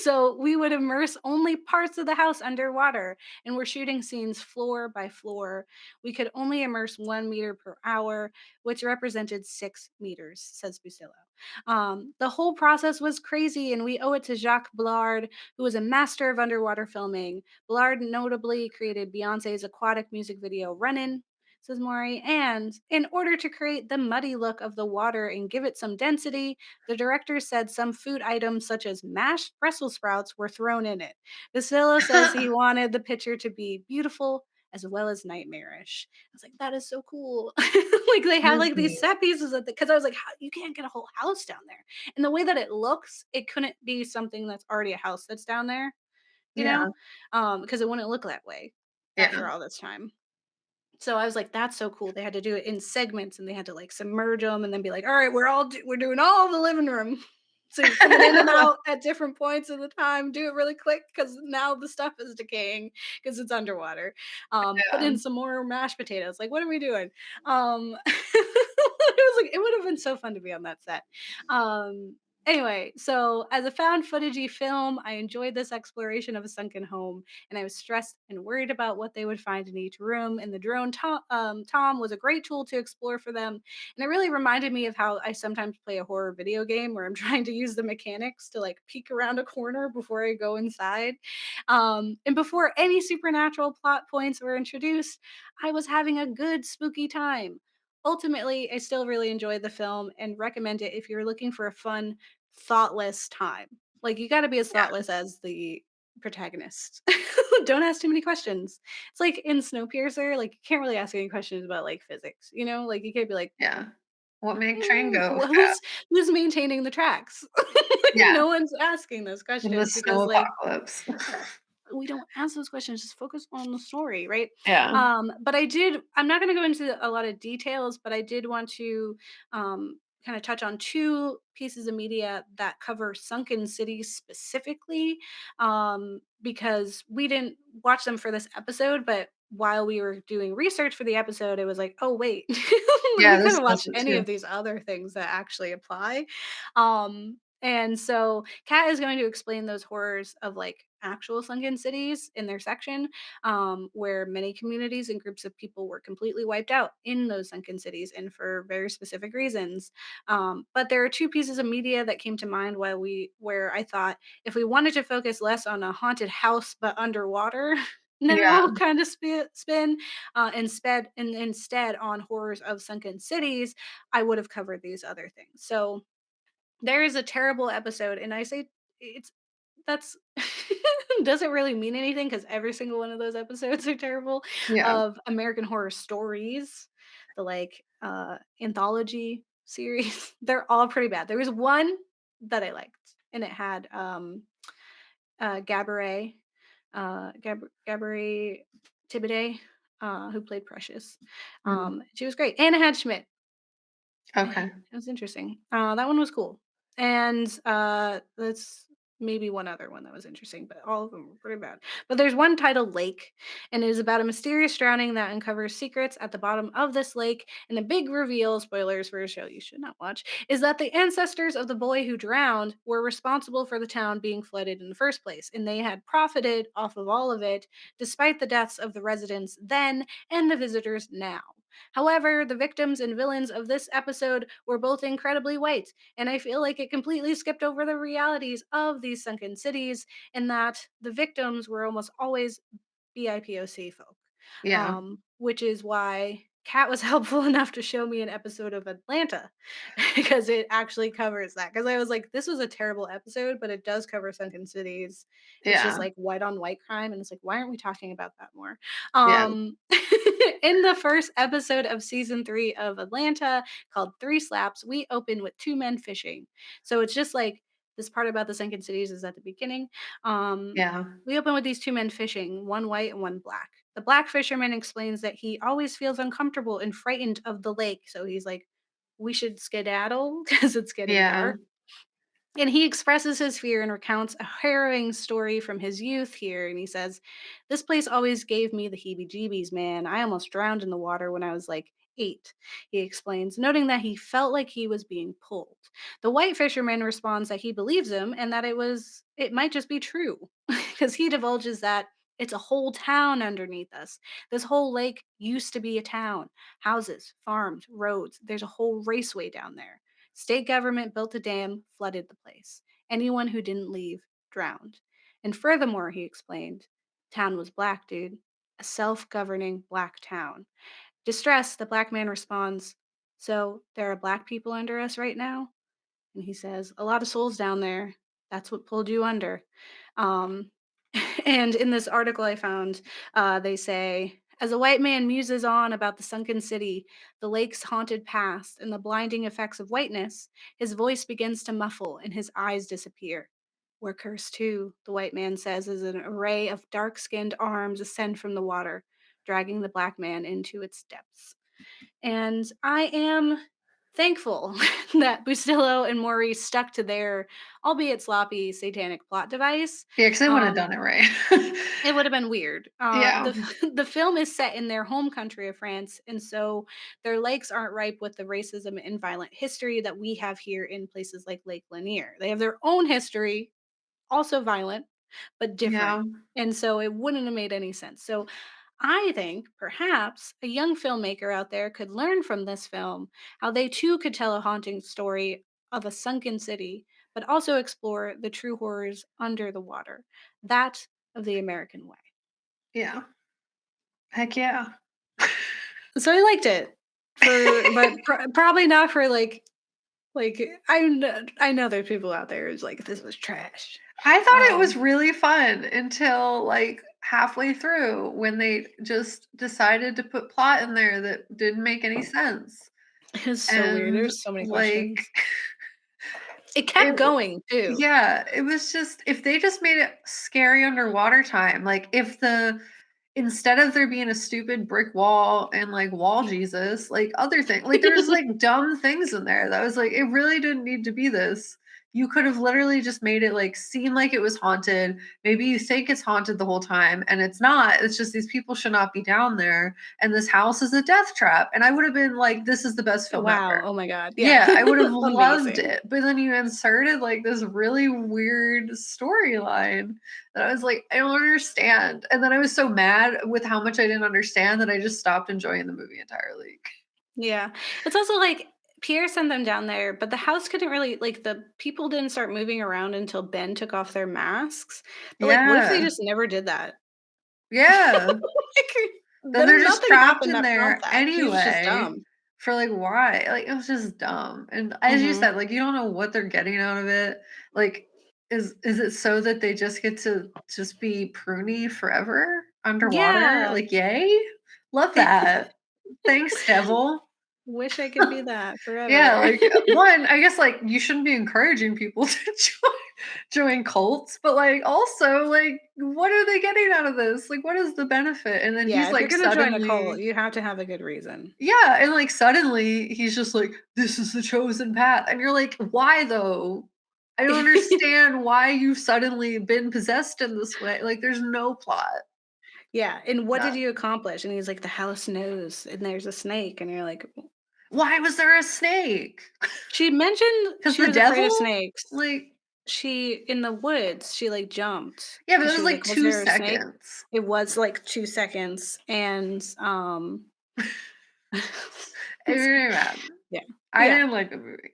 [SPEAKER 1] So we would immerse only parts of the house underwater, and we're shooting scenes floor by floor. We could only immerse 1 meter per hour, which represented 6 meters, says Busillo. The whole process was crazy, and we owe it to Jacques Blard, who was a master of underwater filming. Blard notably created Beyonce's aquatic music video Runnin', says Maury, and in order to create the muddy look of the water and give it some density, the director said some food items such as mashed Brussels sprouts were thrown in it. Vasilla says he wanted the picture to be beautiful as well as nightmarish. I was like, that is so cool. Like they have
[SPEAKER 2] That's
[SPEAKER 1] like these
[SPEAKER 2] neat.
[SPEAKER 1] set pieces of because I was like, you can't get a whole house down there. And the way that it looks, it couldn't be something that's already a house that's down there, you know?
[SPEAKER 2] Yeah,
[SPEAKER 1] Because it wouldn't look that way
[SPEAKER 2] yeah,
[SPEAKER 1] after all this time. So I was like, "That's so cool." They had to do it in segments, and they had to like submerge them, and then be like, "All right, we're doing all the living room." So you're coming in and out at different points of the time. Do it really quick because now the stuff is decaying because it's underwater. Put
[SPEAKER 2] yeah,
[SPEAKER 1] in some more mashed potatoes. Like, what are we doing? It was like it would have been so fun to be on that set. Anyway, so as a found footagey film, I enjoyed this exploration of a sunken home and I was stressed and worried about what they would find in each room. And the drone Tom was a great tool to explore for them. And it really reminded me of how I sometimes play a horror video game where I'm trying to use the mechanics to like peek around a corner before I go inside. And before any supernatural plot points were introduced, I was having a good spooky time. Ultimately, I still really enjoyed the film and recommend it if you're looking for a fun, thoughtless time. Like you got to be as
[SPEAKER 2] yeah,
[SPEAKER 1] thoughtless as the protagonist. Don't ask too many questions. It's like in Snowpiercer, like you can't really ask any questions about like physics, you know? Like you can't be like,
[SPEAKER 2] yeah. What make train go fast?
[SPEAKER 1] who's maintaining the tracks? Like
[SPEAKER 2] Yeah,
[SPEAKER 1] no one's asking those
[SPEAKER 2] in the
[SPEAKER 1] questions
[SPEAKER 2] snow
[SPEAKER 1] because like
[SPEAKER 2] apocalypse.
[SPEAKER 1] we don't ask those questions, just focus on the story, right?
[SPEAKER 2] Yeah,
[SPEAKER 1] But I'm not gonna go into a lot of details, but I did want to kind of touch on two pieces of media that cover sunken cities specifically, because we didn't watch them for this episode, but while we were doing research for the episode, it was like, oh wait, we
[SPEAKER 2] Yeah,
[SPEAKER 1] could
[SPEAKER 2] this
[SPEAKER 1] have
[SPEAKER 2] does
[SPEAKER 1] watched
[SPEAKER 2] it
[SPEAKER 1] any
[SPEAKER 2] too.
[SPEAKER 1] of these other things that actually apply. And so Kat is going to explain those horrors of like actual sunken cities in their section, where many communities and groups of people were completely wiped out in those sunken cities and for very specific reasons. But there are two pieces of media that came to mind where I thought if we wanted to focus less on a haunted house but underwater
[SPEAKER 2] Yeah,
[SPEAKER 1] now kind of spin, instead on horrors of sunken cities, I would have covered these other things. So there is a terrible episode, and I say it's that's doesn't really mean anything because every single one of those episodes are terrible,
[SPEAKER 2] yeah,
[SPEAKER 1] of American Horror Stories, the, like, anthology series. They're all pretty bad. There was one that I liked, and it had, Gabourey, Gabourey Thibodeau, who played Precious.
[SPEAKER 2] mm,
[SPEAKER 1] She was great, and it had Schmidt.
[SPEAKER 2] okay,
[SPEAKER 1] It was interesting. That one was cool. And that's maybe one other one that was interesting, but all of them were pretty bad. But there's one titled Lake, and it is about a mysterious drowning that uncovers secrets at the bottom of this lake. And the big reveal, spoilers for a show you should not watch, is that the ancestors of the boy who drowned were responsible for the town being flooded in the first place, and they had profited off of all of it, despite the deaths of the residents then and the visitors now. However, the victims and villains of this episode were both incredibly white, and I feel like it completely skipped over the realities of these sunken cities, in that the victims were almost always BIPOC folk,
[SPEAKER 2] yeah,
[SPEAKER 1] which is why Kat was helpful enough to show me an episode of Atlanta because it actually covers that. Because I was like, this was a terrible episode, but it does cover sunken cities. It's just
[SPEAKER 2] yeah,
[SPEAKER 1] like white on white crime, and it's like, why aren't we talking about that more?
[SPEAKER 2] yeah,
[SPEAKER 1] In the first episode of season 3 of Atlanta, called Three Slaps, we open with two men fishing. So it's just like this part about the sunken cities is at the beginning. Um,
[SPEAKER 2] yeah,
[SPEAKER 1] we open with these two men fishing, one white and one black. The black fisherman explains that he always feels uncomfortable and frightened of the lake. So he's like, we should skedaddle because it's getting
[SPEAKER 2] yeah,
[SPEAKER 1] dark. And he expresses his fear and recounts a harrowing story from his youth here. And he says, this place always gave me the heebie jeebies, man. I almost drowned in the water when I was like 8, he explains, noting that he felt like he was being pulled. The white fisherman responds that he believes him and that it might just be true, because he divulges that it's a whole town underneath us. This whole lake used to be a town, houses, farms, roads. There's a whole raceway down there. State government built a dam, flooded the place. Anyone who didn't leave drowned. And furthermore, he explained, town was black, dude. A self governing black town. Distressed, the black man responds, so there are black people under us right now? And he says, a lot of souls down there. That's what pulled you under. Um, and in this article I found, they say, as a white man muses on about the sunken city, the lake's haunted past, and the blinding effects of whiteness, his voice begins to muffle and his eyes disappear. We're cursed too, the white man says as an array of dark skinned arms ascend from the water, dragging the black man into its depths. And I am thankful that Bustillo and Maurice stuck to their, albeit sloppy, satanic plot device.
[SPEAKER 2] yeah, because they wouldn't have
[SPEAKER 1] Um,
[SPEAKER 2] done it right.
[SPEAKER 1] it would have been weird.
[SPEAKER 2] Yeah,
[SPEAKER 1] The film is set in their home country of France, and so their lakes aren't ripe with the racism and violent history that we have here in places like Lake Lanier. They have their own history, also violent, but different.
[SPEAKER 2] yeah,
[SPEAKER 1] And so it wouldn't have made any sense. So I think perhaps a young filmmaker out there could learn from this film how they too could tell a haunting story of a sunken city, but also explore the true horrors under the water, that of the American way.
[SPEAKER 2] yeah. Heck yeah.
[SPEAKER 1] So I liked it but probably not for like I know there's people out there who's like this was trash.
[SPEAKER 2] I thought it was
[SPEAKER 1] Um,
[SPEAKER 2] really fun until, like, halfway through when they just decided to put plot in there that didn't make any sense,
[SPEAKER 1] it was so weird.
[SPEAKER 2] and,
[SPEAKER 1] There's so many
[SPEAKER 2] like,
[SPEAKER 1] questions. It
[SPEAKER 2] it
[SPEAKER 1] kept going too.
[SPEAKER 2] yeah, it was just if they just made it scary underwater time, like, instead of there being a stupid brick wall and like wall Jesus, like other thing, like there's like dumb things in there that was like it really didn't need to be this. You could have literally just made it like seem like it was haunted. Maybe you think it's haunted the whole time and it's not. It's just these people should not be down there and this house is a death trap. And I would have been like, this is the best film
[SPEAKER 1] Wow,
[SPEAKER 2] ever.
[SPEAKER 1] oh my god, yeah.
[SPEAKER 2] Yeah, I would have loved
[SPEAKER 1] Amazing.
[SPEAKER 2] it, but then you inserted, like, this really weird storyline that I was like, "I don't understand," and then I was so mad with how much I didn't understand that I just stopped enjoying the movie entirely.
[SPEAKER 1] Yeah. It's also like Pierre sent them down there, but the house couldn't really like the people didn't start moving around until Ben took off their masks. But like what if they
[SPEAKER 2] Yeah,
[SPEAKER 1] just never did that?
[SPEAKER 2] yeah.
[SPEAKER 1] Like,
[SPEAKER 2] Then they're
[SPEAKER 1] then
[SPEAKER 2] just
[SPEAKER 1] nothing
[SPEAKER 2] trapped
[SPEAKER 1] happened
[SPEAKER 2] in
[SPEAKER 1] that prompt
[SPEAKER 2] there
[SPEAKER 1] that. He was just
[SPEAKER 2] anyway
[SPEAKER 1] dumb.
[SPEAKER 2] for, like, why? Like, it was just dumb, and as you
[SPEAKER 1] Mhm.
[SPEAKER 2] said, like, you don't know what they're getting out of it. Like, is it so that they just get to just be pruny forever underwater?
[SPEAKER 1] Yeah.
[SPEAKER 2] Like, yay? Love that. Thanks, devil.
[SPEAKER 1] Wish I could be that
[SPEAKER 2] Yeah,
[SPEAKER 1] forever.
[SPEAKER 2] like, 1, I guess, like, you shouldn't be encouraging people to join cults, but, like, also, like, what are they getting out of this? Like, what is the benefit? And then
[SPEAKER 1] Yeah,
[SPEAKER 2] he's,
[SPEAKER 1] if you're
[SPEAKER 2] like,
[SPEAKER 1] gonna join a cult,
[SPEAKER 2] suddenly
[SPEAKER 1] you have to have a good reason.
[SPEAKER 2] yeah, and, like, suddenly he's just like, "This is the chosen path," and you're like, "Why though? I don't understand why you've suddenly been possessed in this way." Like, there's no plot.
[SPEAKER 1] Yeah, and what did
[SPEAKER 2] None.
[SPEAKER 1] you accomplish? And he's like, "The house knows, and there's a snake." And you're like,
[SPEAKER 2] Why was there a snake?
[SPEAKER 1] she mentioned
[SPEAKER 2] Because
[SPEAKER 1] she
[SPEAKER 2] the
[SPEAKER 1] was afraid of
[SPEAKER 2] devil?
[SPEAKER 1] snakes.
[SPEAKER 2] Like
[SPEAKER 1] She in the woods, she, like, jumped
[SPEAKER 2] yeah, but
[SPEAKER 1] because
[SPEAKER 2] it
[SPEAKER 1] she
[SPEAKER 2] was,
[SPEAKER 1] was
[SPEAKER 2] like,
[SPEAKER 1] like, "Was
[SPEAKER 2] 2
[SPEAKER 1] there a snake?"
[SPEAKER 2] seconds.
[SPEAKER 1] It was, like, 2 seconds, and,
[SPEAKER 2] It made me mad.
[SPEAKER 1] yeah.
[SPEAKER 2] I
[SPEAKER 1] Yeah.
[SPEAKER 2] didn't like the movie.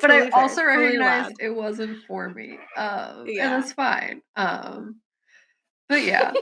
[SPEAKER 2] But I
[SPEAKER 1] Totally fair,
[SPEAKER 2] also
[SPEAKER 1] totally
[SPEAKER 2] recognized
[SPEAKER 1] allowed.
[SPEAKER 2] it wasn't for me, and
[SPEAKER 1] Yeah.
[SPEAKER 2] that's fine. But yeah,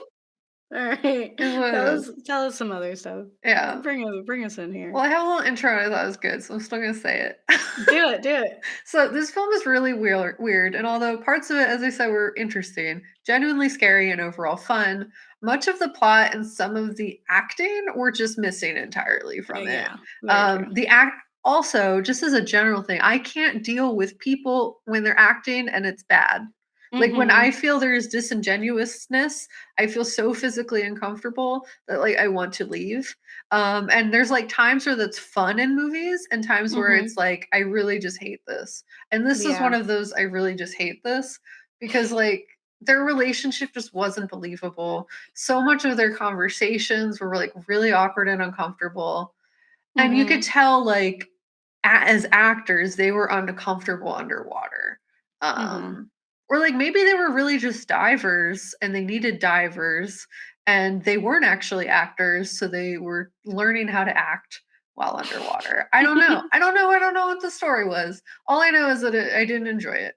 [SPEAKER 1] Alright.
[SPEAKER 2] is what it is.
[SPEAKER 1] Tell us some other stuff.
[SPEAKER 2] Yeah.
[SPEAKER 1] Bring us in
[SPEAKER 2] Well,
[SPEAKER 1] here.
[SPEAKER 2] I have a little intro I thought was good, so I'm still gonna say it.
[SPEAKER 1] Do it.
[SPEAKER 2] So this film is really weird, and although parts of it, as I said, were interesting, genuinely scary, and overall fun, much of the plot and some of the acting were just missing entirely from it.
[SPEAKER 1] Yeah, very true.
[SPEAKER 2] The act also, just as a general thing, I can't deal with people when they're acting and it's bad. Like when I
[SPEAKER 1] Mhm.
[SPEAKER 2] feel there's disingenuousness, I feel so physically uncomfortable that like I want to leave. And there's like times where that's fun in movies and times where it's
[SPEAKER 1] Mhm.
[SPEAKER 2] like, I really just hate this. And this is one
[SPEAKER 1] Yeah.
[SPEAKER 2] of those, I really just hate this because like their relationship just wasn't believable. So much of their conversations were like really awkward and uncomfortable. And you could
[SPEAKER 1] Mhm.
[SPEAKER 2] tell like as actors, they were uncomfortable underwater.
[SPEAKER 1] Mhm.
[SPEAKER 2] Um, or like maybe they were really just divers and they needed divers and they weren't actually actors, so they were learning how to act while underwater. I don't know. I don't know. I don't know what the story was. All I know is that I didn't enjoy it.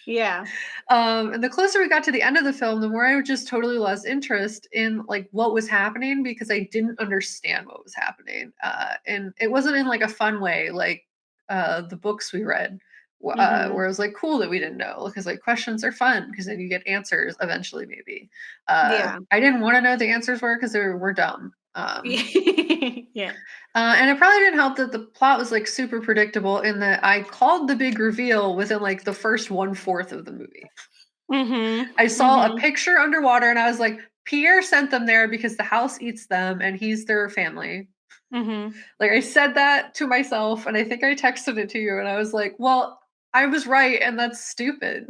[SPEAKER 1] Yeah.
[SPEAKER 2] And the closer we got to the end of the film, the more I just totally lost interest in like what was happening because I didn't understand what was happening. And it wasn't in like a fun way, like the books we read, where
[SPEAKER 1] Mhm.
[SPEAKER 2] it was like cool that we didn't know because like questions are fun because then you get answers eventually, maybe.
[SPEAKER 1] Yeah.
[SPEAKER 2] I didn't want to know the answers were because they were dumb.
[SPEAKER 1] Yeah.
[SPEAKER 2] And it probably didn't help that the plot was like super predictable in that I called the big reveal within like the first 1/4 of the movie.
[SPEAKER 1] Mhm.
[SPEAKER 2] I saw a
[SPEAKER 1] Mhm.
[SPEAKER 2] picture underwater and I was like, Pierre sent them there because the house eats them and he's their family.
[SPEAKER 1] Mhm.
[SPEAKER 2] Like I said that to myself and I think I texted it to you and I was like, well, I was right and that's stupid.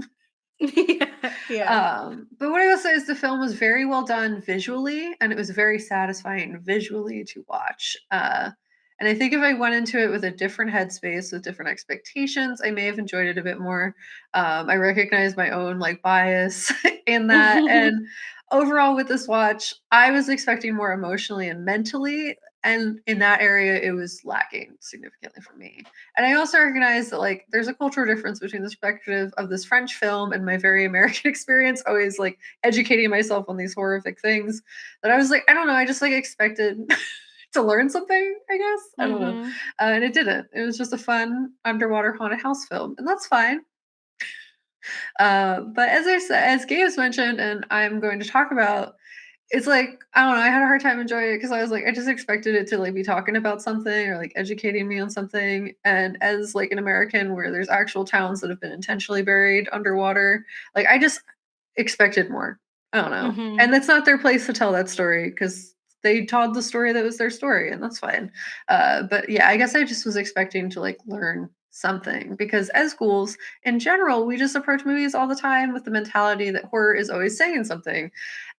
[SPEAKER 1] Yeah. Yeah.
[SPEAKER 2] But what I will say is the film was very well done visually, and it was very satisfying visually to watch. And I think if I went into it with a different headspace, with different expectations, I may have enjoyed it a bit more. I recognize my own like bias in that, and overall with this watch, I was expecting more emotionally and mentally, and in that area, it was lacking significantly for me. And I also recognize that like there's a cultural difference between the perspective of this French film and my very American experience, always like educating myself on these horrific things. That I was like, I don't know, I just like expected to learn something, I guess. I don't know.
[SPEAKER 1] Mhm.
[SPEAKER 2] And it didn't. It was just a fun underwater haunted house film, and that's fine. But as I said, as Gabe's mentioned, and I'm going to talk about, it's like, I don't know, I had a hard time enjoying it because I was like, I just expected it to, like, be talking about something or, like, educating me on something, and as, like, an American where there's actual towns that have been intentionally buried underwater, like, I just expected more. I don't know. And
[SPEAKER 1] Mhm.
[SPEAKER 2] that's not their place to tell that story because they told the story that was their story, and that's fine. But yeah, I guess I just was expecting to like learn something because as ghouls in general, we just approach movies all the time with the mentality that horror is always saying something.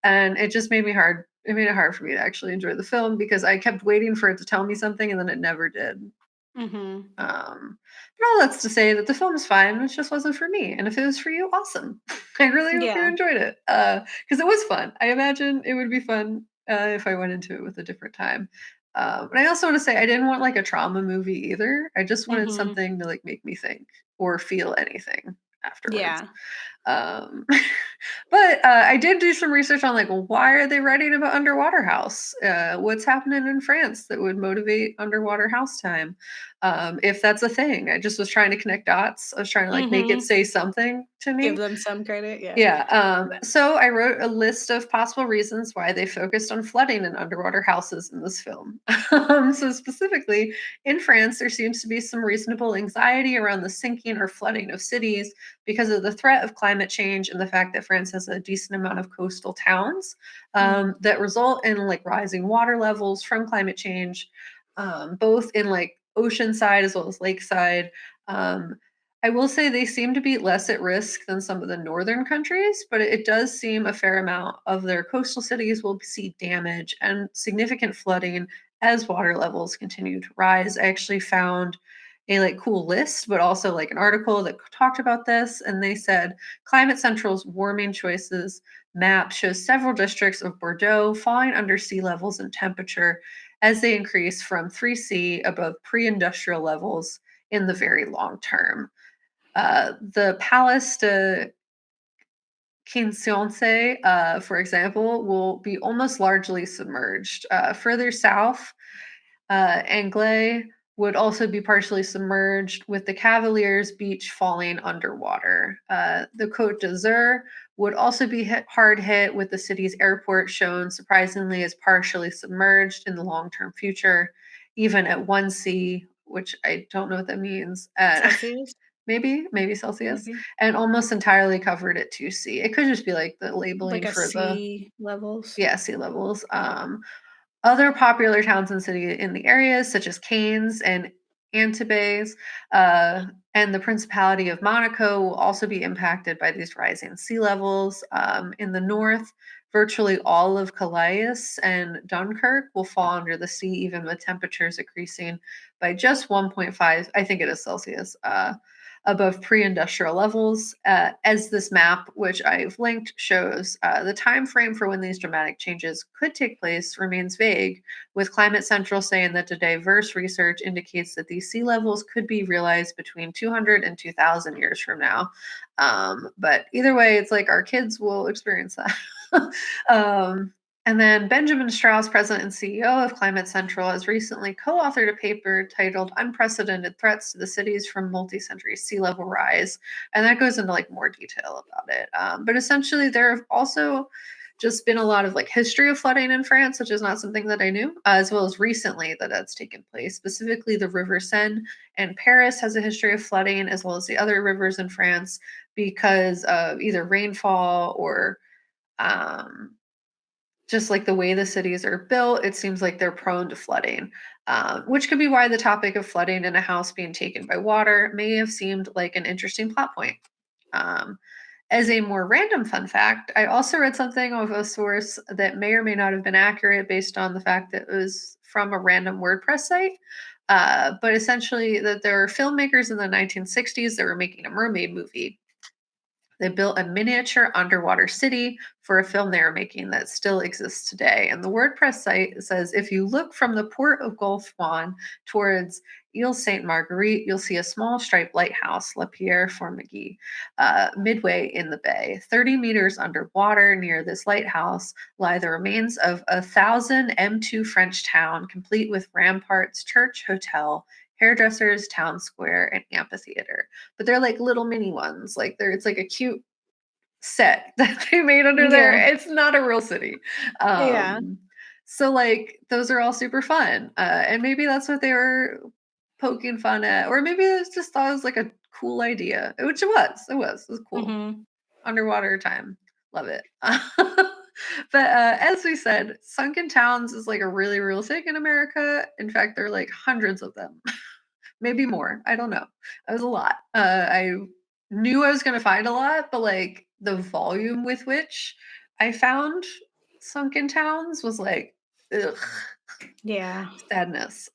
[SPEAKER 2] And it just made me hard. It made it hard for me to actually enjoy the film because I kept waiting for it to tell me something and then it never did.
[SPEAKER 1] Mhm.
[SPEAKER 2] But all that's to say that the film is fine. It just wasn't for me. And if it was for you, awesome. I really hope you
[SPEAKER 1] Yeah.
[SPEAKER 2] enjoyed it because it was fun. I imagine it would be fun if I went into it with a different time. But I also want to say I didn't want like a trauma movie either. I just wanted
[SPEAKER 1] Mhm.
[SPEAKER 2] something to like make me think or feel anything afterwards.
[SPEAKER 1] Yeah.
[SPEAKER 2] Um, but I did do some research on like why are they writing about underwater house? What's happening in France that would motivate underwater house time? If that's a thing, I just was trying to connect dots. I was trying to like make it
[SPEAKER 1] Mhm.
[SPEAKER 2] say something to
[SPEAKER 1] Give
[SPEAKER 2] me.
[SPEAKER 1] them some credit, yeah.
[SPEAKER 2] Yeah. So I wrote a list of possible reasons why they focused on flooding in underwater houses in this film. So specifically, in France, there seems to be some reasonable anxiety around the sinking or flooding of cities because of the threat of climate change and the fact that France has a decent amount of coastal towns
[SPEAKER 1] Mm.
[SPEAKER 2] that result in like rising water levels from climate change, both in like ocean side as well as lakeside. Um, I will say they seem to be less at risk than some of the northern countries, but it does seem a fair amount of their coastal cities will see damage and significant flooding as water levels continue to rise. I actually found a like cool list, but also like an article that talked about this, and they said Climate Central's warming choices map shows several districts of Bordeaux falling under sea levels in temperature as they increase from 3C above pre-industrial levels in the very long term. The Palace de Quinconce, for example, will be almost largely submerged. Further south, Anglais would also be partially submerged, with the Cavaliers Beach falling underwater. The Côte d'Azur would also be hard hit, with the city's airport shown surprisingly as partially submerged in the long term future, even at 1C, which I don't know what that means.
[SPEAKER 1] Celsius,
[SPEAKER 2] Maybe Celsius,
[SPEAKER 1] maybe?
[SPEAKER 2] and almost entirely covered at 2C. It could just be like the
[SPEAKER 1] Like
[SPEAKER 2] labeling
[SPEAKER 1] a
[SPEAKER 2] for the
[SPEAKER 1] sea levels?
[SPEAKER 2] yeah, sea levels. Other popular towns and city in the areas, such as Cannes and Antibes, and the Principality of Monaco, will also be impacted by these rising sea levels. In the north, virtually all of Calais and Dunkirk will fall under the sea, even with temperatures increasing by just 1.5, I think it is Celsius, above pre-industrial levels. As this map, which I've linked, shows, the time frame for when these dramatic changes could take place remains vague, with Climate Central saying that the diverse research indicates that these sea levels could be realized between 200 and 2,000 years from now. But either way, it's like our kids will experience that. um, and then Benjamin Strauss, president and CEO of Climate Central, has recently co authored a paper titled Unprecedented Threats to the Cities from Multi Century Sea Level Rise. And that goes into like more detail about it. But essentially, there have also just been a lot of like history of flooding in France, which is not something that I knew, as well as recently that that's taken place. Specifically, the River Seine and Paris has a history of flooding, as well as the other rivers in France, because of either rainfall or um, just like the way the cities are built, it seems like they're prone to flooding, which could be why the topic of flooding in a house being taken by water may have seemed like an interesting plot point. Um, as a more random fun fact, I also read something of a source that may or may not have been accurate based on the fact that it was from a random WordPress site. But essentially, that there were filmmakers in the 1960s that were making a mermaid movie. They built a miniature underwater city for a film they were making that still exists today. And the WordPress site says if you look from the port of Golfe-Juan towards Ile Sainte Marguerite, you'll see a small striped lighthouse, La Pierre Formigny, midway in the bay. 30 meters underwater near this lighthouse lie the remains of a 1,000 M2 French town, complete with ramparts, church, hotel, hairdressers, town square, and amphitheater, but they're like little mini ones. Like it's like a cute set that they made under there.
[SPEAKER 1] Yeah.
[SPEAKER 2] It's not a real city.
[SPEAKER 1] Yeah.
[SPEAKER 2] Um, so like those are all super fun. And maybe that's what they were poking fun at, or maybe it was just thought it was like a cool idea, which it was. It was. It was cool.
[SPEAKER 1] Mhm.
[SPEAKER 2] Underwater time. Love it. But as we said, sunken towns is like a really real thing in America. In fact, there are like hundreds of them, maybe more. I don't know. It was a lot. I knew I was going to find a lot, but like the volume with which I found sunken towns was like, ugh,
[SPEAKER 1] Yeah.
[SPEAKER 2] sadness,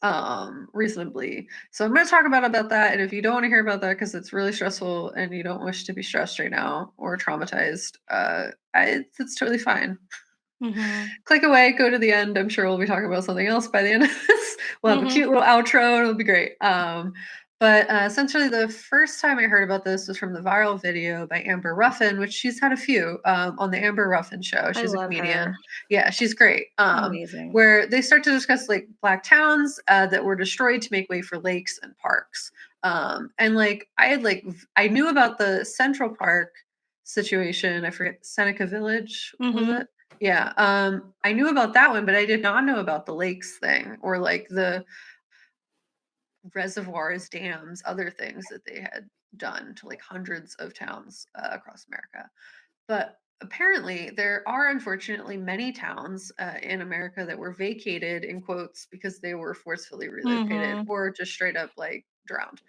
[SPEAKER 2] reasonably. So I'm going to talk about that. And if you don't want to hear about that because it's really stressful and you don't wish to be stressed right now or traumatized, it's totally fine.
[SPEAKER 1] Mhm.
[SPEAKER 2] Click away, go to the end. I'm sure we'll be talking about something else by the end of this. We'll have a cute
[SPEAKER 1] Mhm.
[SPEAKER 2] little outro, and it'll be great. But essentially, the first time I heard about this was from the viral video by Amber Ruffin, which she's had a few on the Amber Ruffin show.
[SPEAKER 1] I
[SPEAKER 2] She's a
[SPEAKER 1] love her.
[SPEAKER 2] comedian. Yeah, she's great.
[SPEAKER 1] Amazing.
[SPEAKER 2] Where they start to discuss like black towns that were destroyed to make way for lakes and parks. And like I had I knew about the Central Park situation. I forget Seneca Village was
[SPEAKER 1] Mhm.
[SPEAKER 2] it? Yeah, I knew about that one, but I did not know about the lakes thing or like the reservoirs, dams, other things that they had done to like hundreds of towns across America. But apparently, there are unfortunately many towns in America that were vacated in quotes because they were forcefully relocated
[SPEAKER 1] Mhm.
[SPEAKER 2] or just straight up like drowned,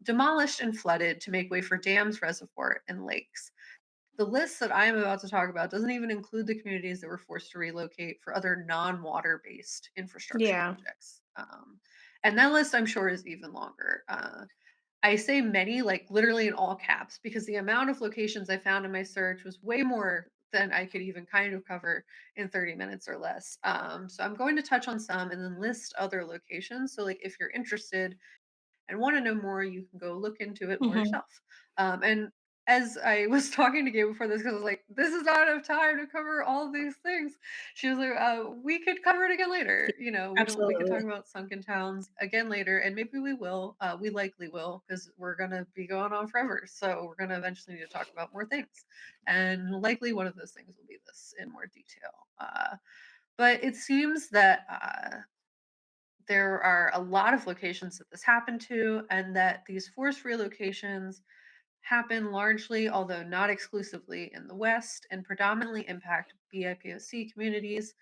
[SPEAKER 2] demolished and flooded to make way for dams, reservoir, and lakes. The list that I am about to talk about doesn't even include the communities that were forced to relocate for other non-water based infrastructure
[SPEAKER 1] Yeah.
[SPEAKER 2] projects. And that list, I'm sure, is even longer. I say many, like literally in all caps, because the amount of locations I found in my search was way more than I could even kind of cover in 30 minutes or less. So I'm going to touch on some and then list other locations. So, like, if you're interested, and want to know more, you can go look into it more
[SPEAKER 1] Mhm.
[SPEAKER 2] yourself. And as I was talking to Gabe before this, because I was like, this is not enough time to cover all these things. She was like, we could cover it again
[SPEAKER 1] Yeah,
[SPEAKER 2] later. You know, we could talk
[SPEAKER 1] absolutely.
[SPEAKER 2] about sunken towns again later, and maybe we will. We likely will, because we're gonna be going on forever. So we're gonna eventually need to talk about more things, and likely one of those things will be this in more detail. But it seems that there are a lot of locations that this happened to, and that these forced relocations happen largely, although not exclusively, in the West and predominantly impact BIPOC communities.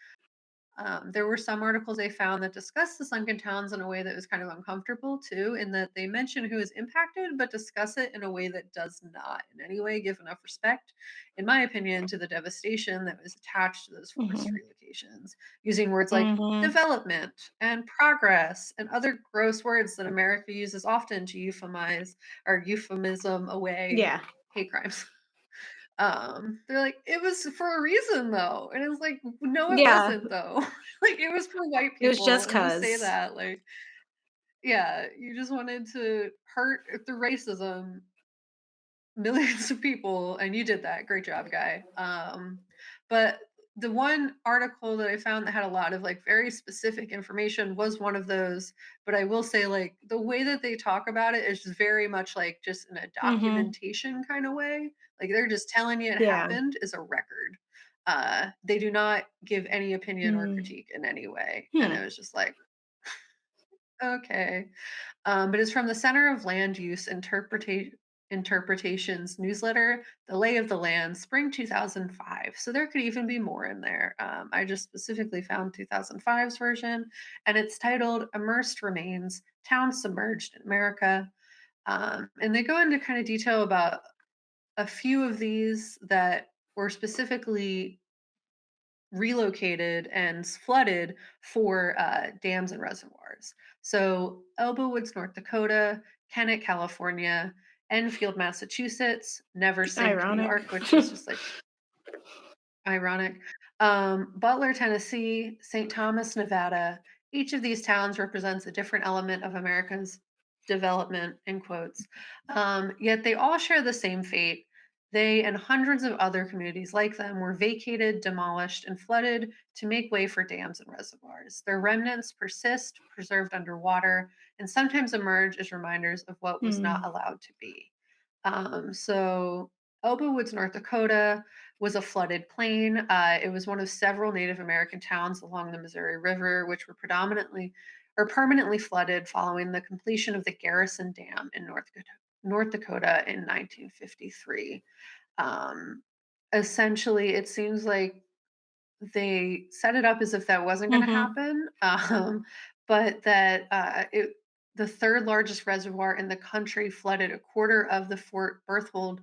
[SPEAKER 2] There were some articles I found that discussed the sunken towns in a way that was kind of uncomfortable too, in that they mention who is impacted, but discuss it in a way that does not in any way give enough respect, in my opinion, to the devastation that was attached to those forced
[SPEAKER 1] Mhm.
[SPEAKER 2] relocations, using words like
[SPEAKER 1] Mhm.
[SPEAKER 2] development and progress and other gross words that America uses often to euphemize or euphemism away
[SPEAKER 1] Yeah.
[SPEAKER 2] hate crimes. They're like, "It was for a reason, though," and it's like, "No, it
[SPEAKER 1] Yeah.
[SPEAKER 2] wasn't, though. Like, it was for white
[SPEAKER 1] It was
[SPEAKER 2] people,"
[SPEAKER 1] just
[SPEAKER 2] and you say
[SPEAKER 1] 'cause.
[SPEAKER 2] that, like yeah, you just wanted to hurt through racism millions of people, and you did that. Great job, guy. But the one article that I found that had a lot of like very specific information was one of those. But I will say, like, the way that they talk about it is just very much like just in a
[SPEAKER 1] Mhm.
[SPEAKER 2] documentation kind of way. Like they're just telling you it
[SPEAKER 1] Yeah.
[SPEAKER 2] happened is a record. They do not give any opinion or
[SPEAKER 1] Mm.
[SPEAKER 2] critique in any way. And
[SPEAKER 1] Hmm.
[SPEAKER 2] it was just like, okay. But it's from the Center of Land Use Interpretations newsletter, The Lay of the Land, spring 2005. So there could even be more in there. I just specifically found 2005's version, and it's titled Immersed Remains Towns Submerged in America. And they go into kind of detail about a few of these that were specifically relocated and flooded for dams and reservoirs. So Elbow Woods, North Dakota, Kennett, California, Enfield, Massachusetts, Never Sink, New
[SPEAKER 1] Ironic.
[SPEAKER 2] York, which is just like ironic. Butler, Tennessee, St. Thomas, Nevada. Each of these towns represents a different element of America's development, in quotes. Yet they all share the same fate. They and hundreds of other communities like them were vacated, demolished, and flooded to make way for dams and reservoirs. Their remnants persist, preserved underwater, and sometimes emerge as reminders of what was not
[SPEAKER 1] Mm.
[SPEAKER 2] allowed to be. So, Elbow Woods, North Dakota, was a flooded plain. It was one of several Native American towns along the Missouri River, which were predominantly or permanently flooded following the completion of the Garrison Dam in North Dakota in 1953. Um, Essentially, it seems like they set it up as if that wasn't gonna
[SPEAKER 1] Mhm.
[SPEAKER 2] happen, but that, the 3rd largest reservoir in the country flooded a quarter of the Fort Berthold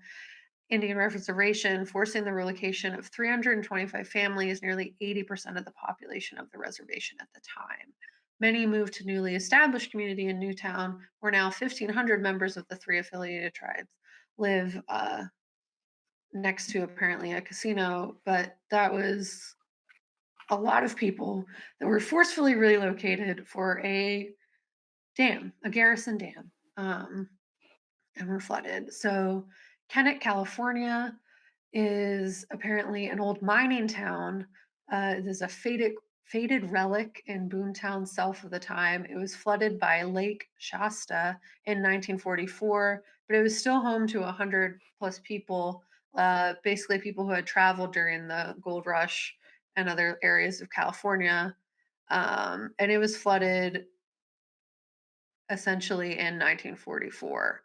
[SPEAKER 2] Indian Reservation, forcing the relocation of 325 families, nearly 80% of the population of the reservation at the time. Many moved to newly established community in Newtown, where now 1,500 members of the 3 affiliated tribes live, next to apparently a casino, but that was a lot of people that were forcefully relocated for a dam, a garrison dam, and were flooded. So, Kennett, California is apparently an old mining town. There's a faded relic in Boomtown south of the time. It was flooded by Lake Shasta in 1944, but it was still home to 100 plus people, basically people who had traveled during the gold rush and other areas of California. And it was flooded essentially in 1944.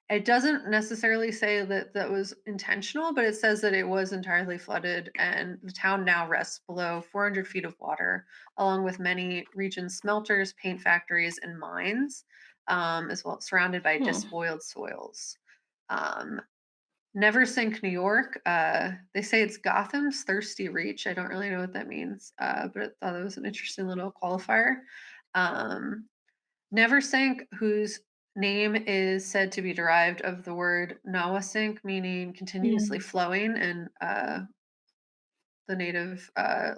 [SPEAKER 2] It doesn't necessarily say that that was intentional, but it says that it was entirely flooded, and the town now rests below 400 feet of water, along with many region smelters, paint factories, and mines, as well, surrounded by
[SPEAKER 1] Hmm.
[SPEAKER 2] despoiled soils. Um, Never Sink, New York. They say it's Gotham's thirsty reach. I don't really know what that means, but I thought it was an interesting little qualifier. Um, Neversink, whose name is said to be derived of the word Nawasink, meaning continuously
[SPEAKER 1] Mm.
[SPEAKER 2] flowing in the native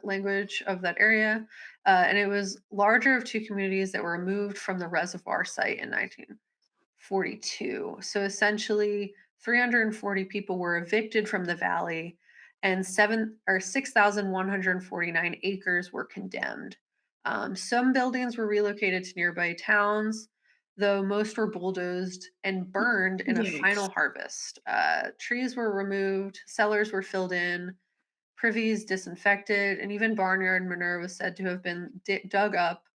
[SPEAKER 2] language of that area. And it was larger of two communities that were removed from the reservoir site in 1942. So essentially, 340 people were evicted from the valley, and 6,149 acres were condemned. Some buildings were relocated to nearby towns, though most were bulldozed and burned in a
[SPEAKER 1] Yikes.
[SPEAKER 2] final harvest. Trees were removed, cellars were filled in, privies disinfected, and even barnyard manure was said to have been dug up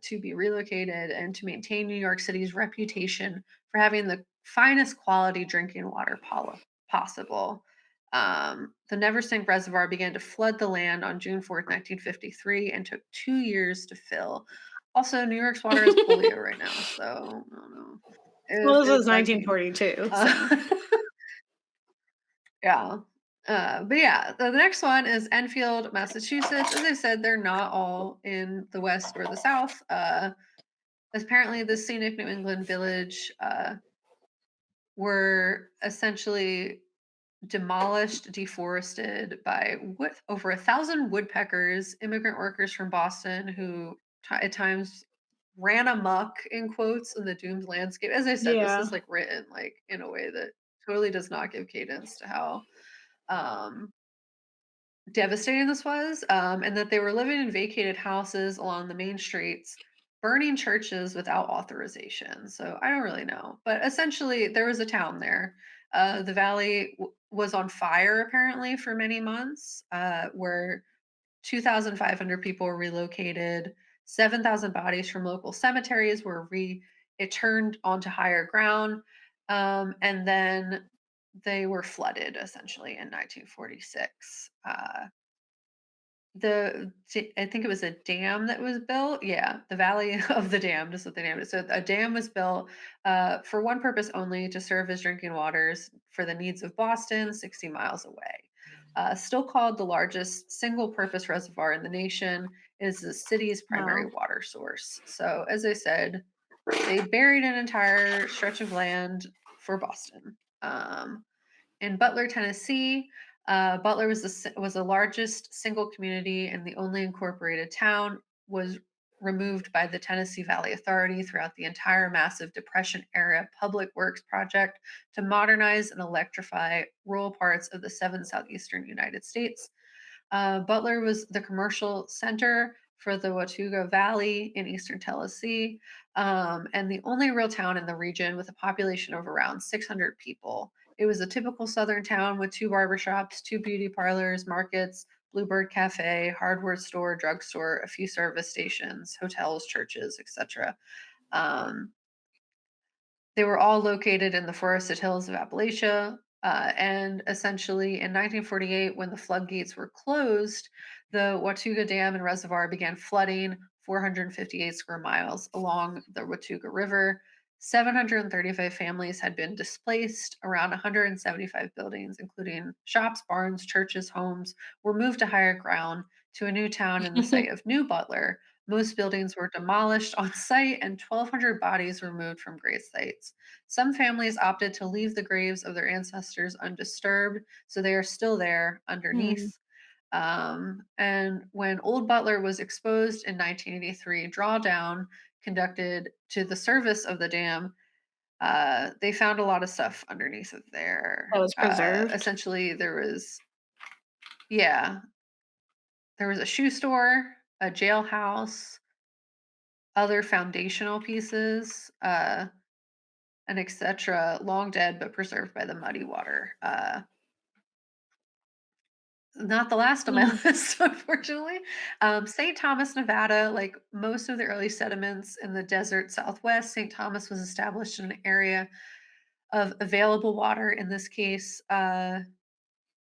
[SPEAKER 2] to be relocated and to maintain New York City's reputation for having the finest quality drinking water possible. The Neversink Reservoir began to flood the land on June 4th, 1953, and took 2 years to fill. Also, New York's water is polio right now, so I don't know
[SPEAKER 1] Well,
[SPEAKER 2] if
[SPEAKER 1] this
[SPEAKER 2] it
[SPEAKER 1] was
[SPEAKER 2] was that deep.
[SPEAKER 1] 1942,
[SPEAKER 2] Uh,
[SPEAKER 1] so
[SPEAKER 2] Yeah. But yeah, the next one is Enfield, Massachusetts. As I said, they're not all in the West or the South. Apparently, the scenic New England village were essentially demolished, deforested by over 1,000 woodpeckers, immigrant workers from Boston who at times ran amok in quotes in the doomed landscape. As I said, this
[SPEAKER 1] yeah.
[SPEAKER 2] is like written like in a way that totally does not give cadence to how um devastating this was, and that they were living in vacated houses along the main streets, burning churches without authorization. So I don't really know, but essentially there was a town there. The valley was on fire apparently for many months, where 2,500 people were relocated. 7,000 bodies from local cemeteries were returned onto higher ground, and then they were flooded essentially in 1946. I think it was a dam that was built. Yeah, the Valley of the Damned is what they named it. So a dam was built for one purpose only, to serve as drinking waters for the needs of Boston, 60 miles away. Still called the largest single-purpose reservoir in the nation, it is the city's primary
[SPEAKER 1] Wow.
[SPEAKER 2] water source. So, as I said, they buried an entire stretch of land for Boston. In Butler, Tennessee, Butler was the largest single community and the only incorporated town. Was removed by the Tennessee Valley Authority throughout the entire massive Depression era public works project to modernize and electrify rural parts of the seven southeastern United States. Butler was the commercial center for the Watauga Valley in eastern Tennessee, and the only real town in the region with a population of around 600 people. It was a typical southern town with two barbershops, two beauty parlors, markets, Bluebird Cafe, hardware store, drugstore, a few service stations, hotels, churches, etc. Um, they were all located in the forested hills of Appalachia. And essentially, in 1948, when the floodgates were closed, the Watauga Dam and Reservoir began flooding 458 square miles along the Watauga River. 735 families had been displaced. Around 175 buildings, including shops, barns, churches, homes, were moved to higher ground to a new town in the site of New Butler. Most buildings were demolished on site, and 1,200 bodies were moved from grave sites. Some families opted to leave the graves of their ancestors undisturbed, so they are still there
[SPEAKER 1] Hmm.
[SPEAKER 2] underneath. And when Old Butler was exposed in 1983, drawdown conducted to the surface of the dam, they found a lot of stuff underneath of
[SPEAKER 1] That
[SPEAKER 2] there.
[SPEAKER 1] was preserved.
[SPEAKER 2] Essentially, yeah, there was a shoe store, a jailhouse, other foundational pieces, and etc., long dead but preserved by the muddy water. Not the last on my
[SPEAKER 1] Mm.
[SPEAKER 2] list, unfortunately. St. Thomas, Nevada, like most of the early settlements in the desert southwest, St. Thomas was established in an area of available water. In this case,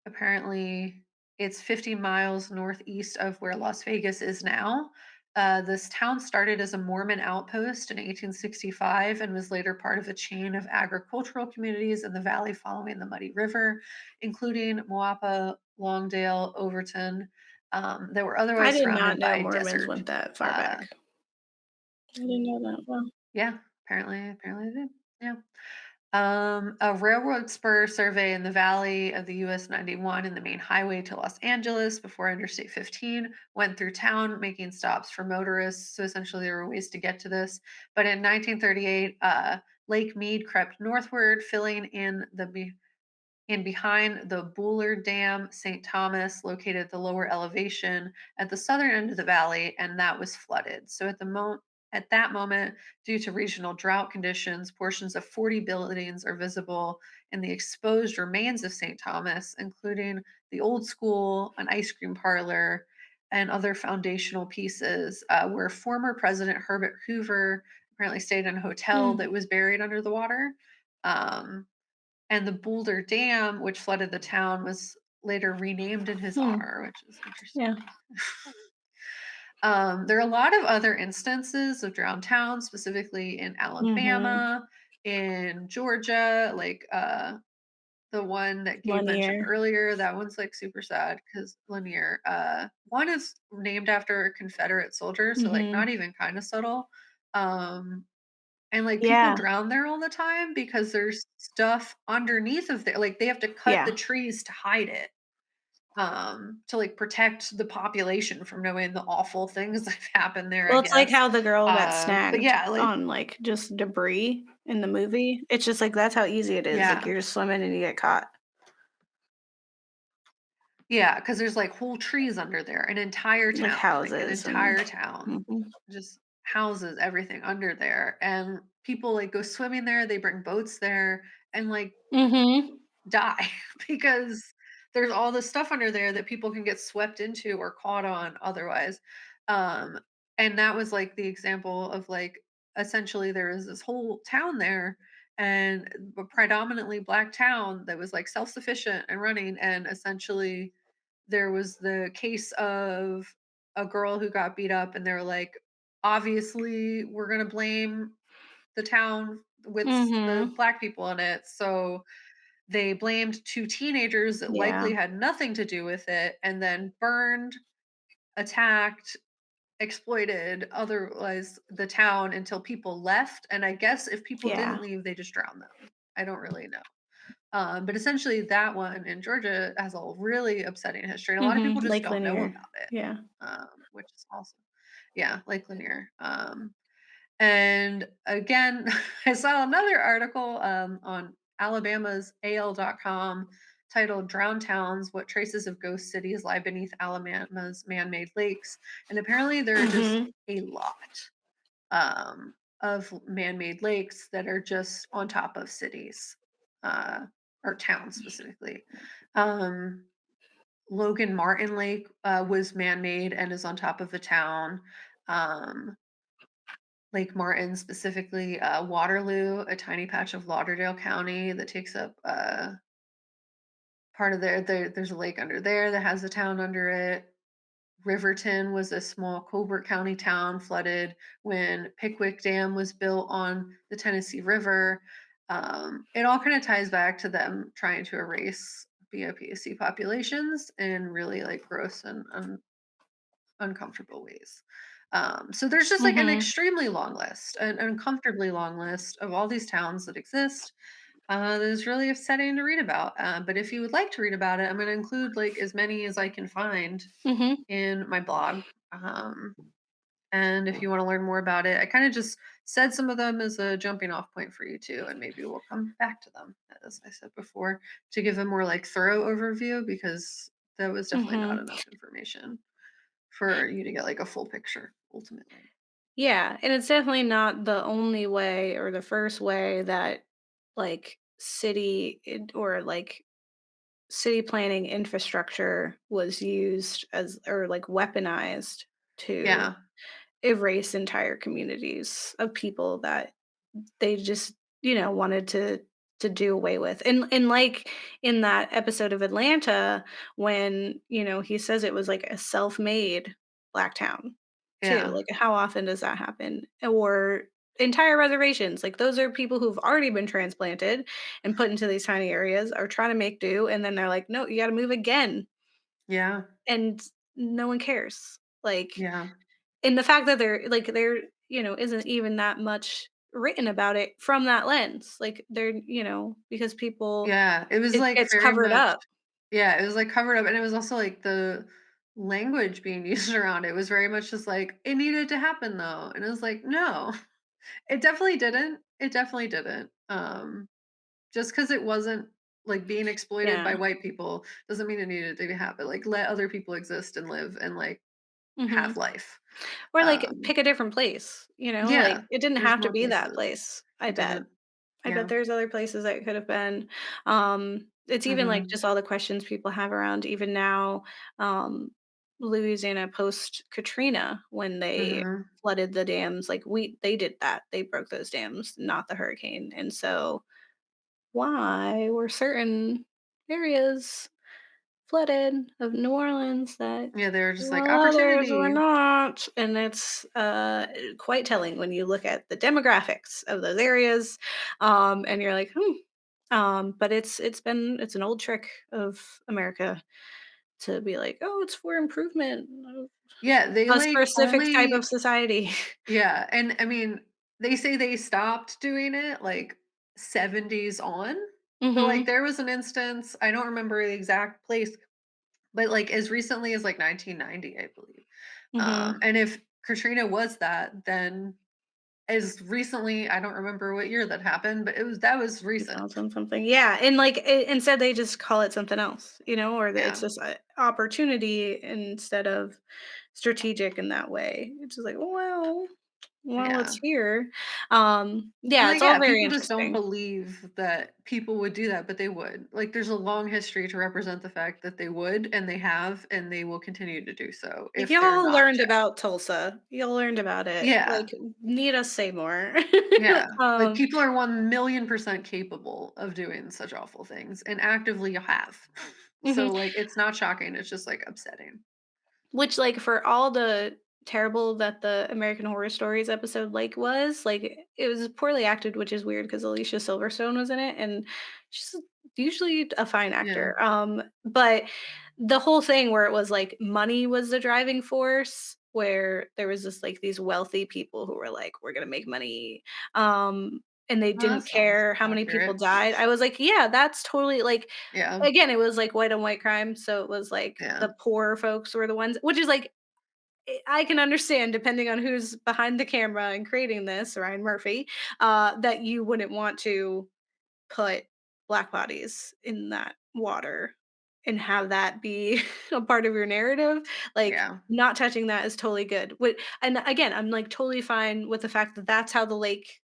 [SPEAKER 2] apparently, it's 50 miles northeast of where Las Vegas is now. This town started as a Mormon outpost in 1865 and was later part of a chain of agricultural communities in the valley following the Muddy River, including Moapa, Longdale, Overton, that were
[SPEAKER 1] I
[SPEAKER 2] otherwise
[SPEAKER 1] did not
[SPEAKER 2] surrounded
[SPEAKER 1] know
[SPEAKER 2] by
[SPEAKER 1] Mormons
[SPEAKER 2] desert.
[SPEAKER 1] went that far
[SPEAKER 2] Uh,
[SPEAKER 1] back. I didn't know that. Well,
[SPEAKER 2] yeah, apparently they did. Yeah. A railroad spur survey in the valley of the US 91 and the main highway to Los Angeles before Interstate 15 went through town, making stops for motorists. So essentially, there were ways to get to this. But in 1938, Lake Mead crept northward, filling in and behind the Bullard Dam, St. Thomas located at the lower elevation at the southern end of the valley, and that was flooded. So at that moment, due to regional drought conditions, portions of 40 buildings are visible in the exposed remains of St. Thomas, including the old school, an ice cream parlor, and other foundational pieces where former President Herbert Hoover apparently stayed in a hotel
[SPEAKER 1] hmm.
[SPEAKER 2] that was buried under the water. Um, and the Boulder Dam, which flooded the town, was later renamed in his
[SPEAKER 1] Hmm.
[SPEAKER 2] honor, which is
[SPEAKER 1] Yeah.
[SPEAKER 2] interesting. There are a lot of other instances of drowned towns, specifically in
[SPEAKER 1] Mm-hmm.
[SPEAKER 2] Alabama, in Georgia, like the one that Gabe mentioned
[SPEAKER 1] Lanier.
[SPEAKER 2] earlier. That one's like super sad because Lanier. One is named after a Confederate soldier, so like
[SPEAKER 1] Mm-hmm.
[SPEAKER 2] not even kind of subtle. Um, and, like, people
[SPEAKER 1] Yeah.
[SPEAKER 2] drown there all the time because there's stuff underneath of there, like, they have to cut the
[SPEAKER 1] Yeah.
[SPEAKER 2] trees to hide it, to, like, protect the population from knowing the awful things that happen there, I
[SPEAKER 1] Well, it's like
[SPEAKER 2] guess.
[SPEAKER 1] how the girl got
[SPEAKER 2] But
[SPEAKER 1] snagged
[SPEAKER 2] yeah, like
[SPEAKER 1] on, like, just debris in the movie. It's just like that's how easy it is. Like
[SPEAKER 2] yeah.
[SPEAKER 1] you're just swimming and you get caught.
[SPEAKER 2] Yeah, because there's, like, whole trees under there,
[SPEAKER 1] Like
[SPEAKER 2] like, an
[SPEAKER 1] houses and
[SPEAKER 2] entire town,
[SPEAKER 1] mhm.
[SPEAKER 2] just houses, everything under there, and people, like, go swimming there, they bring boats there, and, like,
[SPEAKER 1] Mhm.
[SPEAKER 2] die because there's all this stuff under there that people can get swept into or caught on otherwise. Um, and that was like the example of like essentially there was this whole town there and a predominantly black town that was like self-sufficient and running, and essentially there was the case of a girl who got beat up, and they're like, obviously we're going to blame the town with the
[SPEAKER 1] Mhm.
[SPEAKER 2] black people in it, so they blamed 2 teenagers that
[SPEAKER 1] Yeah.
[SPEAKER 2] likely had nothing to do with it, and then burned, attacked, exploited, otherwise the town until people left, and I guess if people didn't
[SPEAKER 1] Yeah.
[SPEAKER 2] leave, they just drowned them. I don't really know. But essentially that one in Georgia has a really upsetting history, and a lot of people
[SPEAKER 1] Mhm.
[SPEAKER 2] just
[SPEAKER 1] Lake
[SPEAKER 2] don't know
[SPEAKER 1] Lanier.
[SPEAKER 2] about it,
[SPEAKER 1] Yeah.
[SPEAKER 2] which is awesome. Yeah, Lake Lanier. And again, I saw another article on Alabama's AL.com titled Drowned Towns: What Traces of Ghost Cities Lie Beneath Alabama's Man Made Lakes. And apparently, there are just
[SPEAKER 1] Mhm.
[SPEAKER 2] a lot of man made lakes that are just on top of cities uh, or towns specifically. Um, Logan Martin Lake was man made and is on top of a town. Um, Lake Martin, specifically, Waterloo, a tiny patch of Lauderdale County that takes up, part of there's a lake under there that has a town under it. Riverton was a small Colbert County town flooded when Pickwick Dam was built on the Tennessee River. It all kind of ties back to them trying to erase BOPSC populations in really like gross and uncomfortable ways. So there's just like an
[SPEAKER 1] Mhm.
[SPEAKER 2] extremely long list, an uncomfortably long list of all these towns that exist. That is really upsetting to read about. But if you would like to read about it, I'm going to include like as many as I can find
[SPEAKER 1] Mhm.
[SPEAKER 2] in my blog. Um, and if you want to learn more about it, I kind of just said some of them as a jumping off point for you too, and maybe we'll come back to them, as I said before, to give a more like thorough overview because that was definitely not
[SPEAKER 1] Mhm.
[SPEAKER 2] enough information for you to get like a full picture ultimately.
[SPEAKER 1] Yeah, and it's definitely not the only way or the first way that or like city planning infrastructure was used as or like weaponized to
[SPEAKER 2] Yeah,
[SPEAKER 1] erase entire communities of people that they just, wanted to do away with. And like in that episode of Atlanta when, he says it was like a self-made black town too.
[SPEAKER 2] yeah,
[SPEAKER 1] Like how often does that happen? Or entire reservations. Like those are people who've already been transplanted and put into these tiny areas are trying to make do and then they're like, "No, you got to move again."
[SPEAKER 2] yeah,
[SPEAKER 1] And no one cares. Like
[SPEAKER 2] yeah,
[SPEAKER 1] and the fact that there, isn't even that much written about it from that lens, like, because people
[SPEAKER 2] yeah. It was
[SPEAKER 1] it
[SPEAKER 2] like
[SPEAKER 1] gets
[SPEAKER 2] very
[SPEAKER 1] covered
[SPEAKER 2] much,
[SPEAKER 1] up.
[SPEAKER 2] yeah, it was like covered up, and it was also like the language being used around it was very much just like it needed to happen though, and it was like no, it definitely didn't. It definitely didn't. Just because it wasn't like being exploited by
[SPEAKER 1] Yeah.
[SPEAKER 2] white people doesn't mean it needed to happen. Like let other people exist and live and like have
[SPEAKER 1] Mhm.
[SPEAKER 2] life.
[SPEAKER 1] Or, like,
[SPEAKER 2] Um,
[SPEAKER 1] pick a different place, like,
[SPEAKER 2] yeah,
[SPEAKER 1] it didn't
[SPEAKER 2] there's
[SPEAKER 1] have to
[SPEAKER 2] more
[SPEAKER 1] be that
[SPEAKER 2] places.
[SPEAKER 1] place, I
[SPEAKER 2] It
[SPEAKER 1] bet.
[SPEAKER 2] didn't.
[SPEAKER 1] I bet
[SPEAKER 2] Yeah.
[SPEAKER 1] there's other places that it could have been. It's even, like,
[SPEAKER 2] Mhm.
[SPEAKER 1] just all the questions people have around even now, Louisiana post Katrina when they
[SPEAKER 2] Mhm.
[SPEAKER 1] flooded the dams, like, they did that. They broke those dams, not the hurricane, and so why were certain areas flooded of New Orleans that
[SPEAKER 2] Yeah, they were just like
[SPEAKER 1] while others were
[SPEAKER 2] opportunity.
[SPEAKER 1] not, and it's, quite telling when you look at the demographics of those areas, and you're like, "Hmm." But it's an old trick of America to be like, "Oh, it's for improvement of
[SPEAKER 2] Yeah, they
[SPEAKER 1] a
[SPEAKER 2] like
[SPEAKER 1] specific type of
[SPEAKER 2] only,
[SPEAKER 1] society."
[SPEAKER 2] yeah, and I mean, they say they stopped doing it like 70s on, but like
[SPEAKER 1] Mhm,
[SPEAKER 2] there was an instance, I don't remember the exact place, but like as recently as like 1990, I believe.
[SPEAKER 1] mhm.
[SPEAKER 2] And if Katrina was that, then as recently, I don't remember what year that happened, but that was recent.
[SPEAKER 1] 2000 something. Yeah, and, like, instead they just call it something else, or that it's
[SPEAKER 2] Yeah.
[SPEAKER 1] just a opportunity instead of strategic in that way. It's just like, "Well, while
[SPEAKER 2] Yeah.
[SPEAKER 1] it's here."
[SPEAKER 2] And
[SPEAKER 1] Yeah,
[SPEAKER 2] like,
[SPEAKER 1] it's all
[SPEAKER 2] yeah,
[SPEAKER 1] very
[SPEAKER 2] people just don't
[SPEAKER 1] interesting.
[SPEAKER 2] believe that people would do that, but they would. Like, there's a long history to represent the fact that they would, and they have, and they will continue to do so
[SPEAKER 1] Like,
[SPEAKER 2] if they're
[SPEAKER 1] y'all
[SPEAKER 2] not
[SPEAKER 1] learned
[SPEAKER 2] checked.
[SPEAKER 1] about Tulsa. Y'all learned about it.
[SPEAKER 2] Yeah.
[SPEAKER 1] Like, need us say more.
[SPEAKER 2] Yeah. Like,
[SPEAKER 1] Um,
[SPEAKER 2] people are 1,000,000% capable of doing such awful things and actively have.
[SPEAKER 1] mhm.
[SPEAKER 2] So, like, it's not shocking. It's just like upsetting.
[SPEAKER 1] Which, like, for all the terrible that the American Horror Stories episode, was, like, it was poorly acted, which is weird because Alicia Silverstone was in it, and she's usually a fine
[SPEAKER 2] Yeah.
[SPEAKER 1] actor, but the whole thing where it was, like, money was the driving force, where there was just, like, these wealthy people who were like, "We're gonna make money," and they
[SPEAKER 2] Well, that
[SPEAKER 1] didn't
[SPEAKER 2] sounds
[SPEAKER 1] care how many people
[SPEAKER 2] accurate.
[SPEAKER 1] died. I was like, "Yeah, that's totally" like,
[SPEAKER 2] Yeah.
[SPEAKER 1] again, it was, like, white on white crime, so it was, like,
[SPEAKER 2] Yeah.
[SPEAKER 1] the poor folks were the ones which is, like, I can understand depending on who's behind the camera and creating this, Ryan Murphy, that you wouldn't want to put black bodies in that water and have that be a part of your narrative. Like,
[SPEAKER 2] Yeah.
[SPEAKER 1] not touching that is totally good. And again, I'm like totally fine with the fact that that's how the lake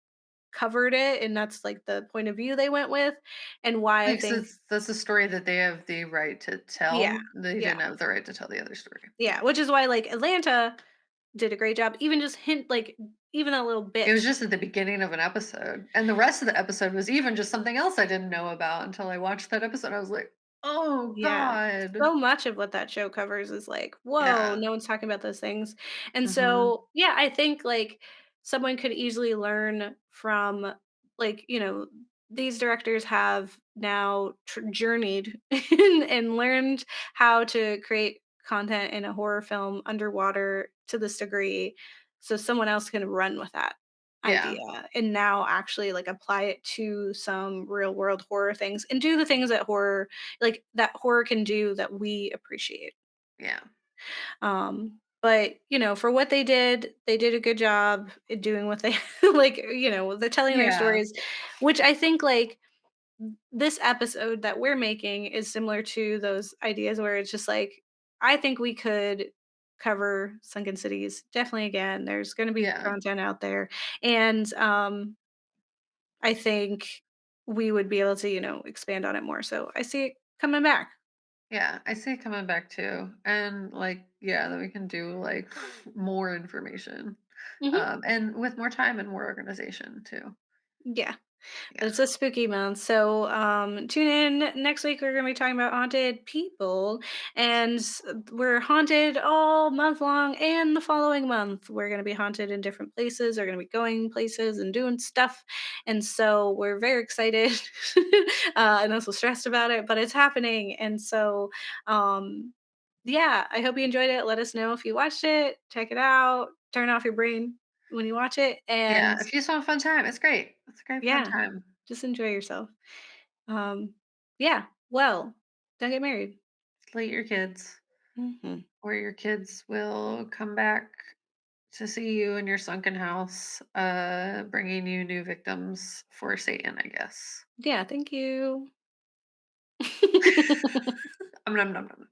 [SPEAKER 1] covered it and that's like the point of view they went with and why I
[SPEAKER 2] Like, so
[SPEAKER 1] think
[SPEAKER 2] that's a story that they have the right to
[SPEAKER 1] yeah.
[SPEAKER 2] tell. They
[SPEAKER 1] Yeah.
[SPEAKER 2] didn't have the right to tell the other story.
[SPEAKER 1] Yeah, which is why like Atlanta did a great job even just hint like even a little
[SPEAKER 2] It was
[SPEAKER 1] bit.
[SPEAKER 2] just at the beginning of an episode, and the rest of the episode was even just something else I didn't know about until I watched that episode. I was like, Oh
[SPEAKER 1] Yeah.
[SPEAKER 2] god.
[SPEAKER 1] So much of what that show covers is like, "Whoa,
[SPEAKER 2] Yeah.
[SPEAKER 1] no one's talking about those things." And
[SPEAKER 2] Mhm.
[SPEAKER 1] so, yeah, I think, like, someone could easily learn from, like, these directors have now journeyed and learned how to create content in a horror film underwater to this degree, so someone else can run with that
[SPEAKER 2] Yeah.
[SPEAKER 1] idea and now actually, like, apply it to some real world horror things and do the things that horror can do that we appreciate.
[SPEAKER 2] Yeah.
[SPEAKER 1] But for what they did a good job at doing what they they're telling their
[SPEAKER 2] Yeah.
[SPEAKER 1] stories, which I think, like, this episode that we're making is similar to those ideas where it's just like, I think we could cover Sunken Cities definitely again. There's going to be
[SPEAKER 2] Yeah.
[SPEAKER 1] content out there, and I think we would be able to expand on it more. So I see it coming back.
[SPEAKER 2] Yeah. I see it coming back too. And like, yeah, that we can do like more information.
[SPEAKER 1] Hmm.
[SPEAKER 2] And with more time and more organization too.
[SPEAKER 1] Yeah.
[SPEAKER 2] Yeah.
[SPEAKER 1] But it's a spooky month, so tune in next week. We're going to be talking about haunted people, and we're haunted all month long. And the following month, we're going to be haunted in different places. We're going to be going places and doing stuff, and so we're very excited and also stressed about it. But it's happening, and so yeah, I hope you enjoyed it. Let us know if you watched it. Check it out. Turn off your brain when you watch it,
[SPEAKER 2] Yeah.
[SPEAKER 1] and
[SPEAKER 2] If you just want a fun time, it's great. It's a great fun
[SPEAKER 1] yeah,
[SPEAKER 2] time.
[SPEAKER 1] just enjoy yourself. Um, yeah, well, don't get married.
[SPEAKER 2] Slate your kids,
[SPEAKER 1] Mhm.
[SPEAKER 2] or your kids will come back to see you in your sunken house, bringing you new victims for Satan, I guess.
[SPEAKER 1] Yeah, thank you.
[SPEAKER 2] Nom nom nom nom.